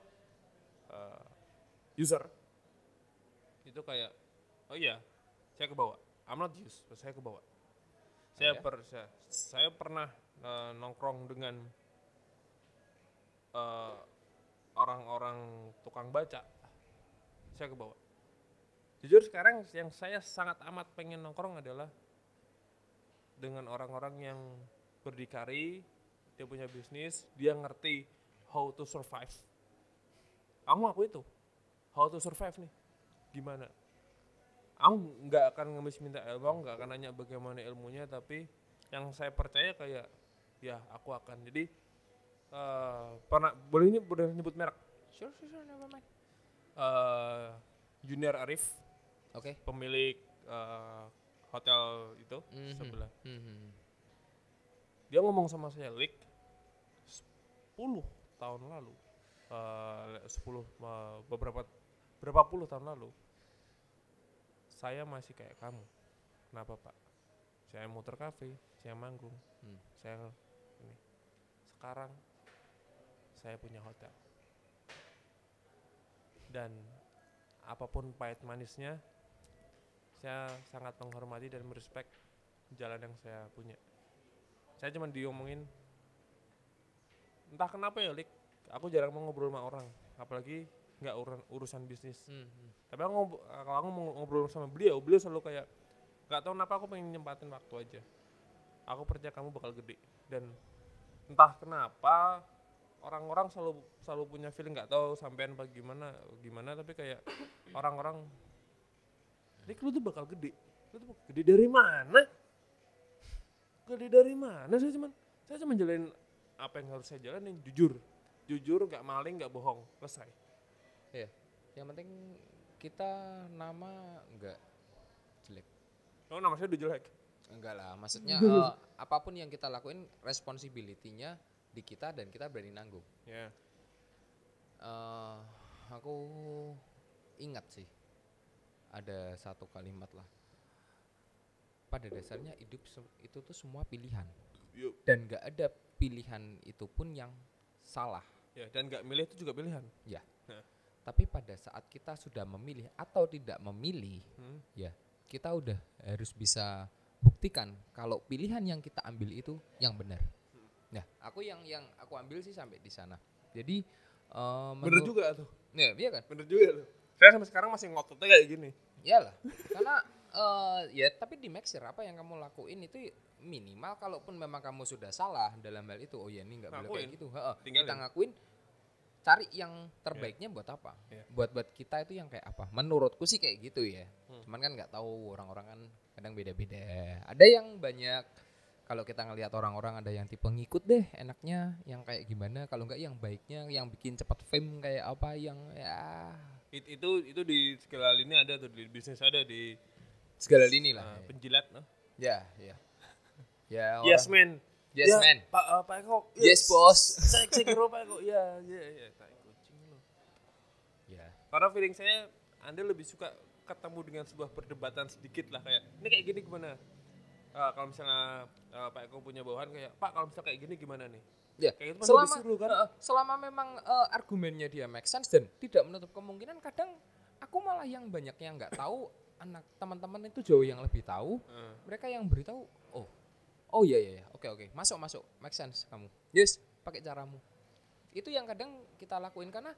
user. Itu kayak oh iya, saya kebawa. I'm not used, saya kebawa. Saya pernah nongkrong dengan orang-orang tukang baca. Saya kebawa. Jujur sekarang yang saya sangat amat pengen nongkrong adalah dengan orang-orang yang berdikari, dia punya bisnis, dia ngerti how to survive. Aku itu, how to survive nih, gimana? Aku nggak akan ngemis minta ilmu, nggak akan nanya bagaimana ilmunya, tapi yang saya percaya kayak, ya aku akan. Jadi boleh nyebut merek? Sure, never mind. Junior Arif. Oke. Pemilik hotel itu sebelah. Dia ngomong sama saya, Lik, 10 tahun lalu, berapa puluh tahun lalu, saya masih kayak kamu. Kenapa Pak? Saya muter kafe, saya manggung, saya ini. Sekarang saya punya hotel. Dan apapun pahit manisnya, saya sangat menghormati dan merespek jalan yang saya punya. Saya cuma diomongin, entah kenapa ya Lik, aku jarang mau ngobrol sama orang, apalagi nggak urusan bisnis. Tapi kalau aku mau ngobrol sama beliau selalu kayak, nggak tahu kenapa aku pengen nyempatin waktu aja. Aku percaya kamu bakal gede. Dan entah kenapa orang-orang selalu punya feeling, nggak tahu sampean apa gimana, tapi kayak orang-orang, Lik, lu tuh bakal gede. Lu tuh gede dari mana? Gede dari mana? Saya cuma jalanin apa yang harus saya jalanin, jujur, nggak maling, nggak bohong, selesai. Iya. Yang penting kita nama nggak jelek. Oh, nama saya udah jelek? Enggak lah, maksudnya apapun yang kita lakuin responsibility-nya di kita dan kita berani nanggung. Ya. Aku ingat sih ada satu kalimat lah. Pada dasarnya hidup itu tuh semua pilihan. Dan nggak ada pilihan itu pun yang salah. Ya, dan nggak milih itu juga pilihan. Ya. Nah. Tapi pada saat kita sudah memilih atau tidak memilih, ya kita udah harus bisa buktikan kalau pilihan yang kita ambil itu yang benar. Nah, aku yang aku ambil sih sampai di sana. Jadi bener juga tuh. Ya, iya kan? Bener juga tuh. Saya sampai sekarang masih ngototnya kayak gini. Iyalah, karena ya tapi di make sure apa yang kamu lakuin itu minimal, kalaupun memang kamu sudah salah dalam hal itu, oh ya ini nggak boleh kayak gitu. Kita ngakuin, cari yang terbaiknya buat apa? Buat kita itu yang kayak apa? Menurutku sih kayak gitu ya. Cuman kan nggak tahu, orang-orang kan kadang beda-beda. Ada yang banyak, kalau kita ngelihat orang-orang ada yang tipe ngikut deh, enaknya yang kayak gimana? Kalau nggak yang baiknya, yang bikin cepat fame kayak apa? Yang ya itu di segala lini ada tuh, di bisnis ada, di segala lini lah. Penjilat, no? Ya. Ya. Yes man. Yes ya, man. Pak Eko. Yes bos. Saya kira Pak Eko. Ya. Tak kucing lo. Ya. Karena feeling saya, Anda lebih suka ketemu dengan sebuah perdebatan sedikit lah, kayak ini kayak gini gimana? Kalau misalnya Pak Eko punya bawahan kayak, Pak kalau misalnya kayak gini gimana nih? Ya, kayak selama memang argumennya dia make sense dan tidak menutup kemungkinan, kadang aku malah yang banyak yang nggak tahu, anak teman-teman itu jauh yang lebih tahu, mereka yang beritahu, oh iya, oke, masuk, make sense kamu, yes, pakai caramu. Itu yang kadang kita lakuin karena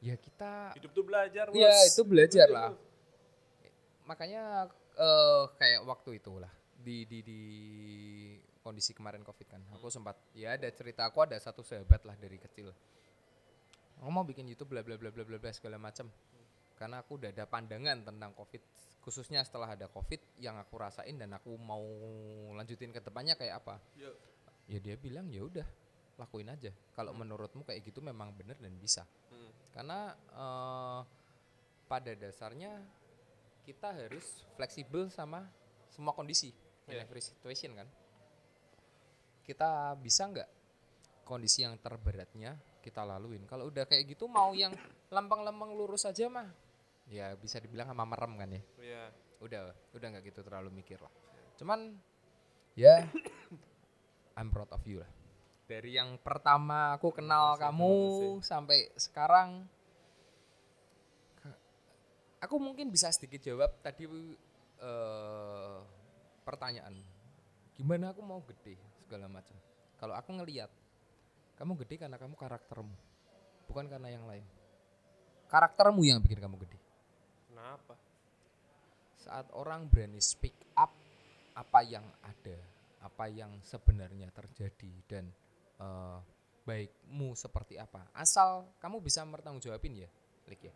ya kita hidup tuh belajar. Ya itu belajar lah. Makanya kayak waktu itulah di kondisi kemarin COVID kan. Aku sempat ya ada cerita, aku ada satu sahabat lah dari kecil. Aku mau bikin YouTube bla bla bla bla bla segala macam. Karena aku udah ada pandangan tentang COVID, khususnya setelah ada COVID yang aku rasain dan aku mau lanjutin ke depannya kayak apa. Ya dia bilang ya udah lakuin aja. Kalau menurutmu kayak gitu memang benar dan bisa. Karena pada dasarnya kita harus fleksibel sama semua kondisi in every situation kan. Kita bisa nggak kondisi yang terberatnya kita laluin. Kalau udah kayak gitu mau yang lempeng-lempeng lurus aja mah ya bisa dibilang sama merem kan ya. Udah nggak gitu terlalu mikir lah. Cuman ya I'm proud of you lah. Dari yang pertama aku kenal kamu sampai sekarang, aku mungkin bisa sedikit jawab tadi pertanyaan. Gimana aku mau gede segala macam. Kalau aku ngelihat kamu gede karena kamu karaktermu, bukan karena yang lain. Karaktermu yang bikin kamu gede. Kenapa? Saat orang berani speak up apa yang ada, apa yang sebenarnya terjadi dan baikmu seperti apa. Asal kamu bisa bertanggungjawabin ya, Lik ya.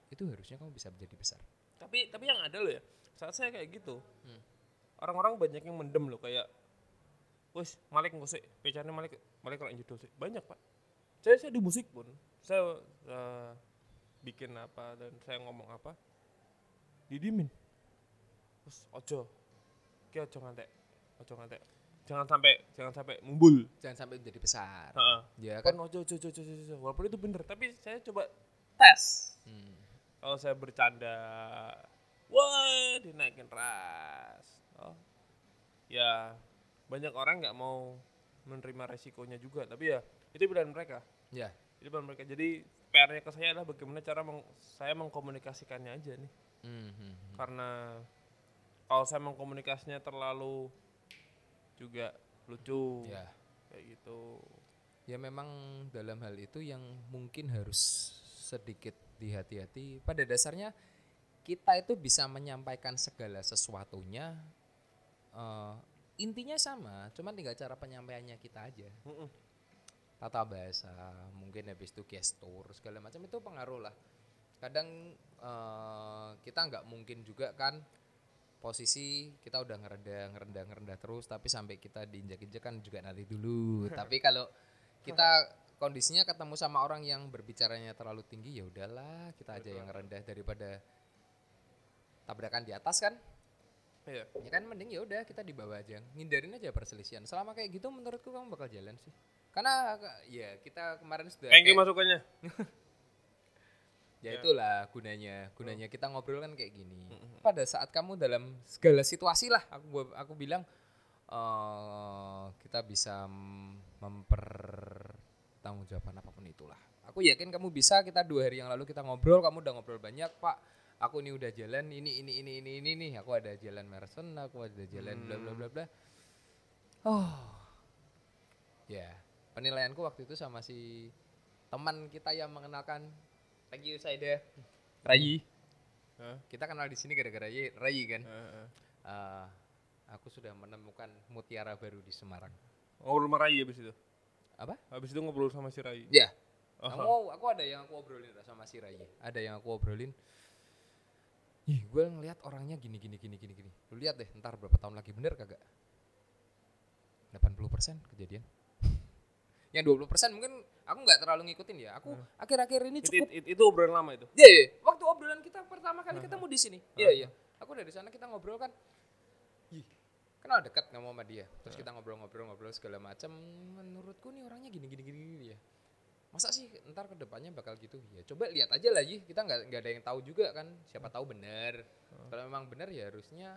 Itu harusnya kamu bisa menjadi besar. Tapi yang ada loh ya, saat saya kayak gitu, orang-orang banyak yang mendem loh kayak, wes Malik ngusik, pecannya Malik kalau judul sih banyak pak. Saya di musik pun, saya bikin apa dan saya ngomong apa, didimin. Terus ojo ngantek, jangan sampai mumbul, jangan sampai menjadi besar. Ya kan ojo, walaupun itu bener, tapi saya coba tes. Kalau saya bercanda, wah dinaikin ras. Ya banyak orang nggak mau menerima resikonya juga, tapi ya itu pilihan mereka. Ya. Itu pilihan mereka. Jadi PR-nya ke saya adalah bagaimana cara saya mengkomunikasikannya aja nih. Karena kalau saya mengkomunikasinya terlalu juga lucu, kayak gitu. Ya memang dalam hal itu yang mungkin harus sedikit dihati-hati. Pada dasarnya kita itu bisa menyampaikan segala sesuatunya, intinya sama, cuman tinggal cara penyampaiannya kita aja. Tata bahasa, mungkin habis itu gestur segala macam itu pengaruh lah. Kadang kita nggak mungkin juga kan posisi kita udah ngerendah terus, tapi sampai kita diinjak-injak kan juga nanti dulu. Tapi kalau kita kondisinya ketemu sama orang yang berbicaranya terlalu tinggi, ya udahlah kita aja yang rendah daripada tabrakan di atas kan. Ya kan mending ya udah kita di bawah aja, ngindarin aja perselisihan. Selama kayak gitu menurutku kamu bakal jalan sih. Karena ya kita kemarin sudah kayak masukannya. Ya itulah gunanya kita ngobrol kan kayak gini. Pada saat kamu dalam segala situasi lah, aku bilang kita bisa mempertanggungjawabkan apapun itulah. Aku yakin kamu bisa. Kita 2 hari yang lalu kita ngobrol, kamu udah ngobrol banyak, Pak. Aku ini udah jalan ini nih. Aku ada jalan maraton, aku ada jalan bla bla bla bla. Ya, penilaianku waktu itu sama si teman kita yang mengenalkan. Thank you Saida. Rayi. Kita kenal di sini gara-gara Rayi kan. Aku sudah menemukan mutiara baru di Semarang. Ngobrol sama Rayi habis itu. Apa? Habis itu ngobrol sama si Rayi. Ya. Aku ada yang aku obrolin sama si Rayi. Ada yang aku obrolin. Gue ngelihat orangnya gini. Lu lihat deh, ntar berapa tahun lagi bener kagak? 80% kejadian. Yang 20% mungkin aku nggak terlalu ngikutin ya. Aku akhir-akhir ini cukup. Itu obrolan lama itu. Iya. Waktu obrolan kita pertama kali ketemu di sini. Iya. Aku dari sana kita ngobrol kan. Kenal dekat ngomong sama dia. Terus kita ngobrol segala macam. Menurutku nih orangnya gini ya. Masa sih ntar ke depannya bakal gitu? Ya coba lihat aja lah kita nggak ada yang tahu juga kan. Siapa tahu benar. Kalau memang benar ya harusnya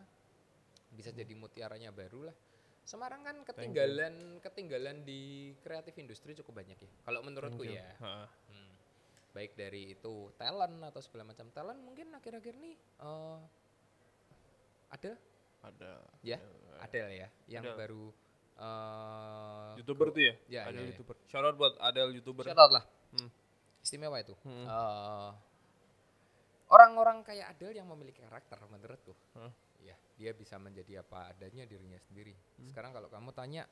bisa jadi mutiaranya baru lah. Semarang kan ketinggalan di kreatif industri cukup banyak ya. Kalau menurutku ya. Baik dari itu talent atau segala macam talent mungkin akhir-akhir ini ada. Ya, ada ya. Yang baru YouTuber tuh ya? Ada YouTuber. Shout out buat Adel YouTuber. Shout out lah. Istimewa itu. Orang-orang kayak Adele yang memiliki karakter menurutku. Ya, dia bisa menjadi apa adanya dirinya sendiri. Sekarang kalau kamu tanya,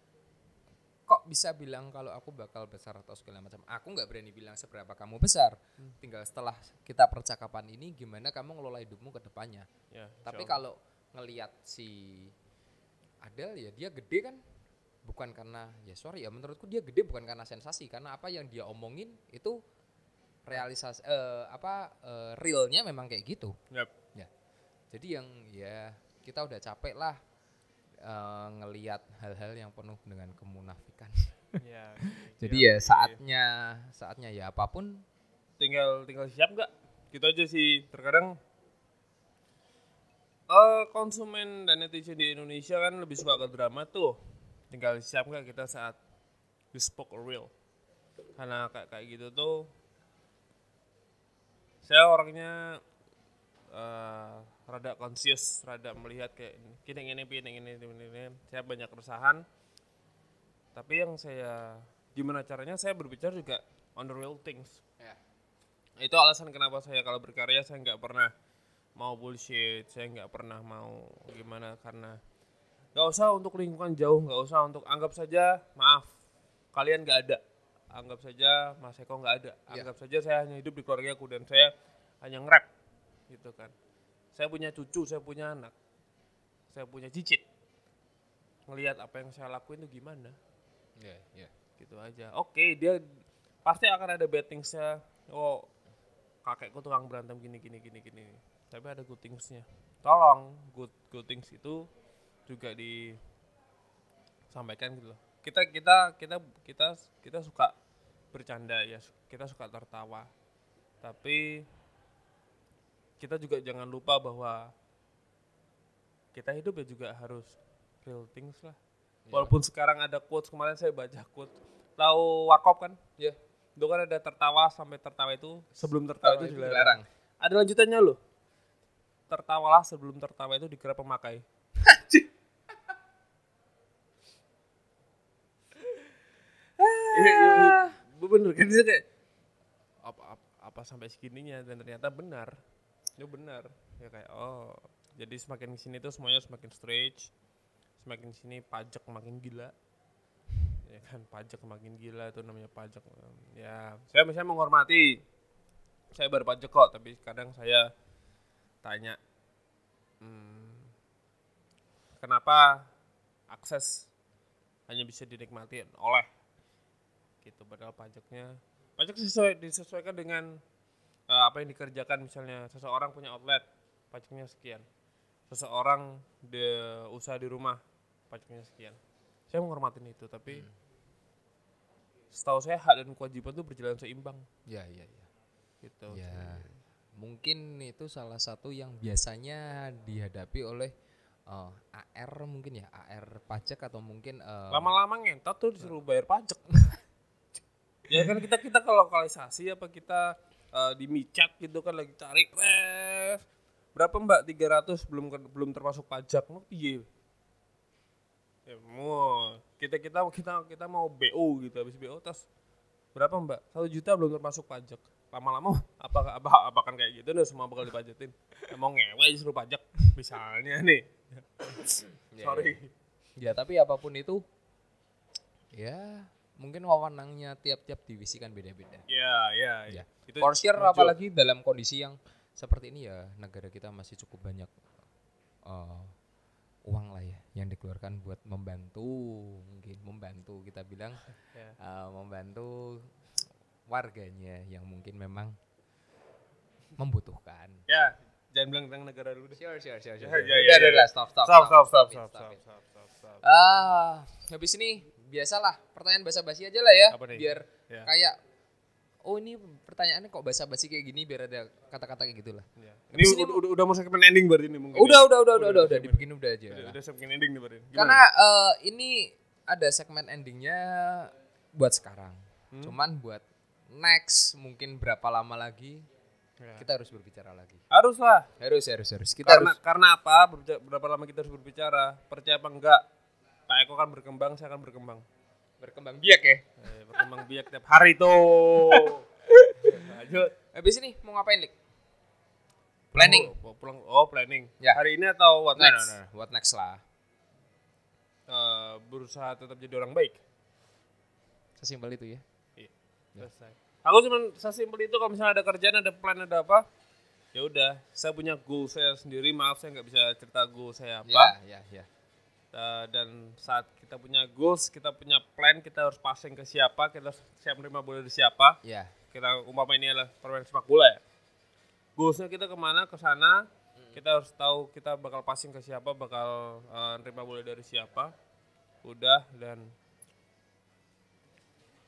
kok bisa bilang kalau aku bakal besar atau segala macam? Aku nggak berani bilang seberapa kamu besar. Tinggal setelah kita percakapan ini, gimana kamu ngelola hidupmu ke depannya. Ya, Tapi kalau ngelihat si Adele ya dia gede kan, bukan karena menurutku dia gede bukan karena sensasi, karena apa yang dia omongin itu realisasi realnya memang kayak gitu. Yep. Ya. Jadi yang ya kita udah capek lah ngelihat hal-hal yang penuh dengan kemunafikan. Ya, Jadi ya saatnya ya apapun tinggal siap nggak? Gitu aja sih. Terkadang konsumen dan netizen di Indonesia kan lebih suka ke drama tuh. Tinggal siap nggak kita saat we spoke real. Karena kayak gitu tuh saya orangnya rada conscious, rada melihat kayak ini. Saya banyak keresahan. Tapi yang gimana caranya saya berbicara juga on the real things. ya. Itu alasan kenapa saya kalau berkarya saya nggak pernah mau bullshit, saya nggak pernah mau gimana, karena nggak usah untuk lingkungan jauh, nggak usah untuk anggap saja maaf kalian nggak ada, anggap saja Mas Eko nggak ada, anggap saja saya hanya hidup di keluarga aku dan saya hanya nge-rap gitu kan. Saya punya cucu, saya punya anak, saya punya cicit, ngelihat apa yang saya lakuin itu gimana. Gitu aja. Oke, dia pasti akan ada bad things-nya. Oh, kakekku tukang berantem gini. Tapi ada good things-nya. Tolong good things itu juga disampaikan gitu loh. Kita suka bercanda ya, kita suka tertawa. Tapi kita juga jangan lupa bahwa kita hidup ya juga harus real things lah. Walaupun sekarang ada quotes, kemarin saya baca quotes. Tahu Warkop kan? Iya. Itu kan ada tertawa sampai tertawa itu sebelum tertawa itu dilarang. dilarang. Ada lanjutannya loh. Tertawalah sebelum tertawa itu dikira pemakai. Bener kan, dia kayak apa sampai segininya, dan ternyata benar. Itu benar. Ya kayak jadi semakin kesini tuh semuanya semakin stretch. Semakin sini pajak makin gila. Ya kan, pajak makin gila itu namanya pajak. Ya, saya menghormati. Saya bayar pajak kok, tapi kadang saya tanya, kenapa akses hanya bisa dinikmati oleh gitu, padahal pajak disesuaikan dengan apa yang dikerjakan. Misalnya seseorang punya outlet, pajaknya sekian. Seseorang usaha di rumah, pajaknya sekian. Saya menghormatin itu, tapi setahu saya hak dan kewajiban itu berjalan seimbang. Ya. Gitu. Ya. Mungkin itu salah satu yang biasanya dihadapi oleh AR mungkin ya, AR pajak atau mungkin lama-lama ngentot tuh disuruh bayar pajak. Ya kan kita kalau lokalisasi apa kita di micat gitu kan lagi cari berapa Mbak, 300 belum termasuk pajak. Mau piye? Ya mau kita mau BO gitu, habis BO tas berapa Mbak? 1 juta belum termasuk pajak. Lama-lama apa kan kayak gitu nih, semua bakal dipajatin. Mau ngewe disuruh pajak misalnya nih. Sorry. Ya tapi apapun itu ya mungkin wewenangnya tiap-tiap divisi kan beda-beda. Ya. Itu for sure, apalagi dalam kondisi yang seperti ini ya, negara kita masih cukup banyak uang lah ya yang dikeluarkan buat membantu kita bilang membantu warganya yang mungkin memang membutuhkan. Ya, jangan bilang negara dulu deh. Sure. Ya. Stop. Habis ini biasalah pertanyaan basa-basi aja lah ya. Biar kayak ini pertanyaannya kok basa-basi kayak gini, biar ada kata-kata kayak gitulah. Ya. Ini udah mau segmen ending berarti ini mungkin. Udah dibikin udah aja. Udah segmen ending nih berarti. Karena ini ada segmen endingnya buat sekarang. Cuman buat next mungkin berapa lama lagi kita harus berbicara lagi. Harus. Karena apa? Berapa lama kita harus berbicara? Percaya apa enggak? Pak Eko kan berkembang, saya akan berkembang. Berkembang biak ya? Berkembang biak tiap hari tuh. Lanjut. Habis ini mau ngapain, Lik? Planning. Planning. Ya. Hari ini atau what next? No. What next lah. Berusaha tetap jadi orang baik. Sesimpel itu ya. Iya. Selesai. Aku cuma sesimpel itu, kalau misalnya ada kerjaan, ada plan, ada apa, ya udah. Saya punya goal saya sendiri. Maaf saya nggak bisa cerita goal saya apa. Ya. Dan saat kita punya goals, kita punya plan, kita harus passing ke siapa, kita harus siap menerima bola dari siapa. Ya. Kita umpama ini adalah permainan sepak bola ya. Goalsnya kita kemana, ke sana. Kita harus tahu kita bakal passing ke siapa, bakal nerima bola dari siapa. Udah, dan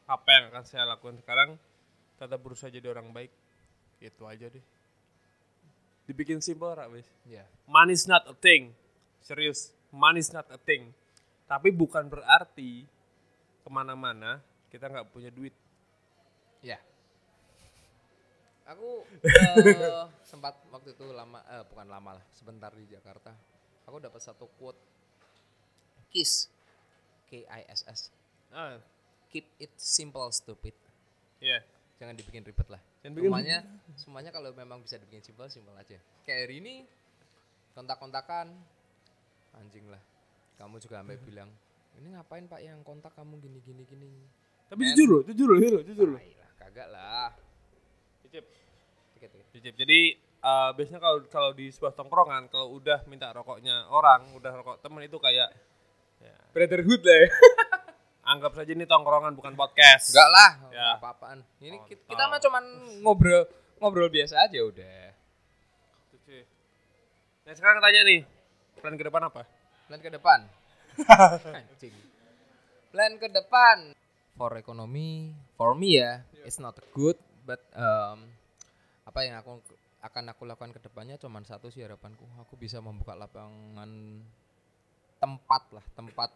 apa yang akan saya lakukan sekarang, tetap berusaha jadi orang baik. Itu aja deh. Dibikin simple, Rabis. Ya. Money is not a thing. Serius, money is not a thing. Tapi bukan berarti kemana-mana kita nggak punya duit. Ya. Aku sempat waktu itu bukan lama lah, sebentar di Jakarta. Aku dapat satu quote, KISS, KISS. Keep it simple, stupid. Iya. Jangan dibikin ribet lah. Semuanya kalau memang bisa dibikin simple aja. Kayak hari ini kontak-kontakan, anjing lah. Kamu juga sampai bilang, ini ngapain Pak yang kontak kamu gini. Tapi jujur loh. Lah, kagak lah. Cicip. Jadi biasanya kalau di sebuah tongkrongan, kalau udah minta rokoknya orang, udah rokok temen, itu kayak brotherhood lah ya. Anggap saja ini tongkrongan, bukan podcast. Enggak lah, Ya. apa-apaan. Ini kita mah cuman ngobrol biasa aja udah. Nah sekarang tanya nih, plan ke depan apa? Plan ke depan. Anjing. Plan ke depan for economy, for me ya, it's not good, but apa yang akan aku lakukan ke depannya cuman satu sih harapanku. Aku bisa membuka lapangan tempat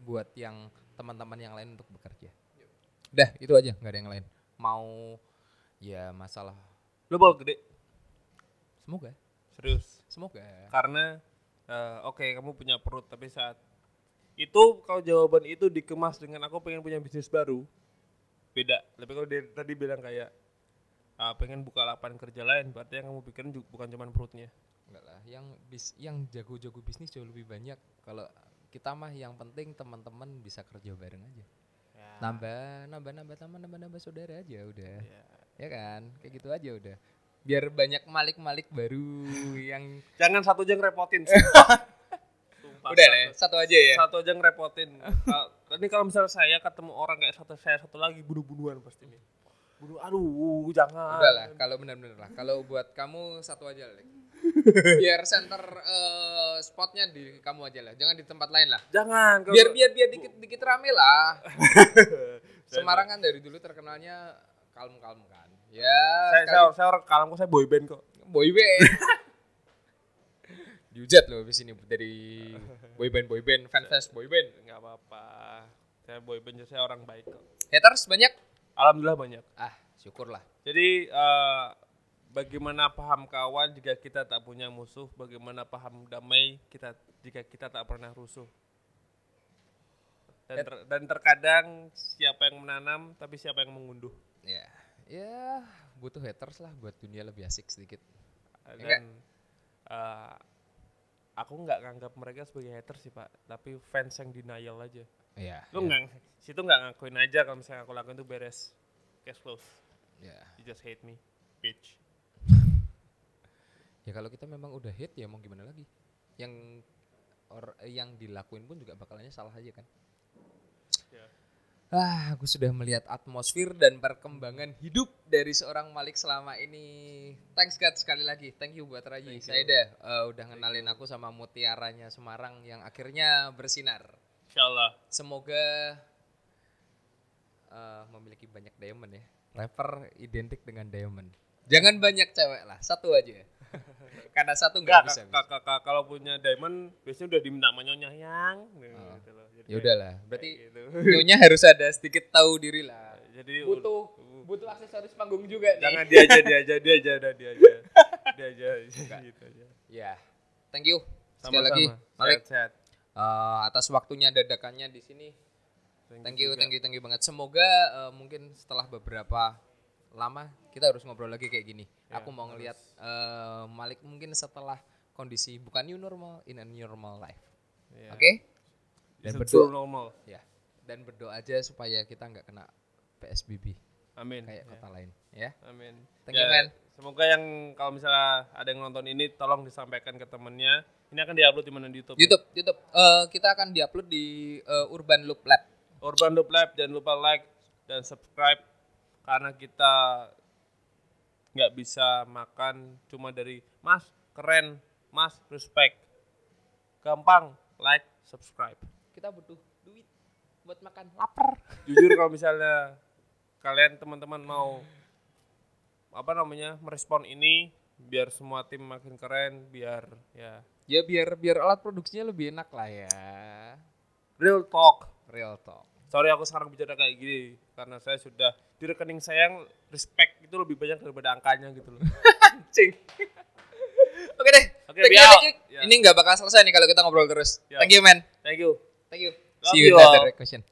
buat yang teman-teman yang lain untuk bekerja. Udah, itu aja, nggak ada yang lain. Mau ya masalah. Lo bakal gede? Semoga. Serius? Semoga. Karena oke, kamu punya perut, tapi saat itu kalau jawaban itu dikemas dengan aku pengen punya bisnis baru, beda. Tapi kalau dia tadi bilang kayak pengen buka lapangan kerja lain, berarti yang kamu pikirin bukan cuma perutnya. Enggak lah, yang jago-jago bisnis jauh lebih banyak. Kalau kita mah yang penting teman-teman bisa kerja bareng aja. Ya. Nambah teman, nambah saudara aja udah. Ya kan? Kayak gitu aja udah. Biar banyak malik-malik baru yang jangan satu aja ngerepotin. Udah deh, satu aja ya. Satu aja ngerepotin. Ini kalau misalnya saya ketemu orang kayak satu lagi bunuh-bunuhan pasti nih. Aduh, jangan. Udah lah, kalau benar-benar lah. Kalau buat kamu satu aja lah. Biar center spotnya di kamu aja lah, jangan di tempat lain lah. Jangan. Biar dikit rame lah. Semarang kan dari dulu terkenalnya kalem kan. Ya. Saya orang kalem kok, saya boyband kok. Boyband. Diujat loh abis ini dari boyband, fans boyband. Enggak apa-apa. Saya boyband, saya orang baik kok. Haters banyak? Alhamdulillah banyak. Syukurlah. Jadi bagaimana paham kawan jika kita tak punya musuh, bagaimana paham damai jika kita tak pernah rusuh. Dan terkadang siapa yang menanam tapi siapa yang mengunduh. Ya butuh haters lah buat dunia lebih asik sedikit. Dan aku nggak nganggap mereka sebagai haters sih Pak, tapi fans yang denial aja. Lu situ nggak ngakuin aja kalau misalnya aku lakuin itu beres, case close. You just hate me, bitch. Ya kalau kita memang udah hate ya mau gimana lagi? Yang dilakuin pun juga bakalannya salah aja kan. Aku sudah melihat atmosfer dan perkembangan hidup dari seorang Malik selama ini. Thanks God sekali lagi. Thank you buat Raji. Saya udah ngenalin aku sama mutiaranya Semarang yang akhirnya bersinar. Insyaallah. Semoga memiliki banyak diamond ya. Rapper identik dengan diamond. Jangan banyak cewek lah, satu aja. Karena satu nggak bisa. Kalau punya diamond biasanya udah diminta sama nyonya yang. Gitu loh. Ya udahlah, berarti gitu. Nyonya harus ada sedikit tahu diri lah. Jadi butuh aksesoris panggung juga nih. Jangan dia aja gitu aja. Ya. Thank you. Sekali Sama-sama. lagi Malik. Sehat. Atas waktunya dadakannya di sini. Thank you banget. Semoga mungkin setelah beberapa lama kita harus ngobrol lagi kayak gini. Ya, Aku mau ngelihat Malik mungkin setelah kondisi bukan new normal, in a normal life. Ya. Oke? Dan It's a berdoa true normal. ya. Dan berdoa aja supaya kita nggak kena PSBB Amin. kayak kota lain, ya. Amin. Thank you, man. Semoga yang kalau misalnya ada yang nonton ini tolong disampaikan ke temennya. Ini akan diupload di mana di YouTube? YouTube. Kita akan diupload di Urban Loop Lab. Urban Loop Lab, jangan lupa like dan subscribe karena kita nggak bisa makan cuma dari Mas keren, Mas respect. Gampang, like, subscribe. Kita butuh duit buat makan, lapar. Jujur kalau misalnya kalian teman-teman mau merespon ini biar semua tim makin keren, biar Ya biar alat produksinya lebih enak lah ya. real talk. Sorry aku sekarang bicara kayak gini karena saya sudah di rekening saya yang respect itu lebih banyak daripada angkanya gitu loh. Anjing. Oke deh. Oke, Thank you, Biao. thank you. Ya. Ini nggak bakal selesai nih kalau kita ngobrol terus. Ya. Thank you, man. Thank you. Thank you. Love See you you in all. another question.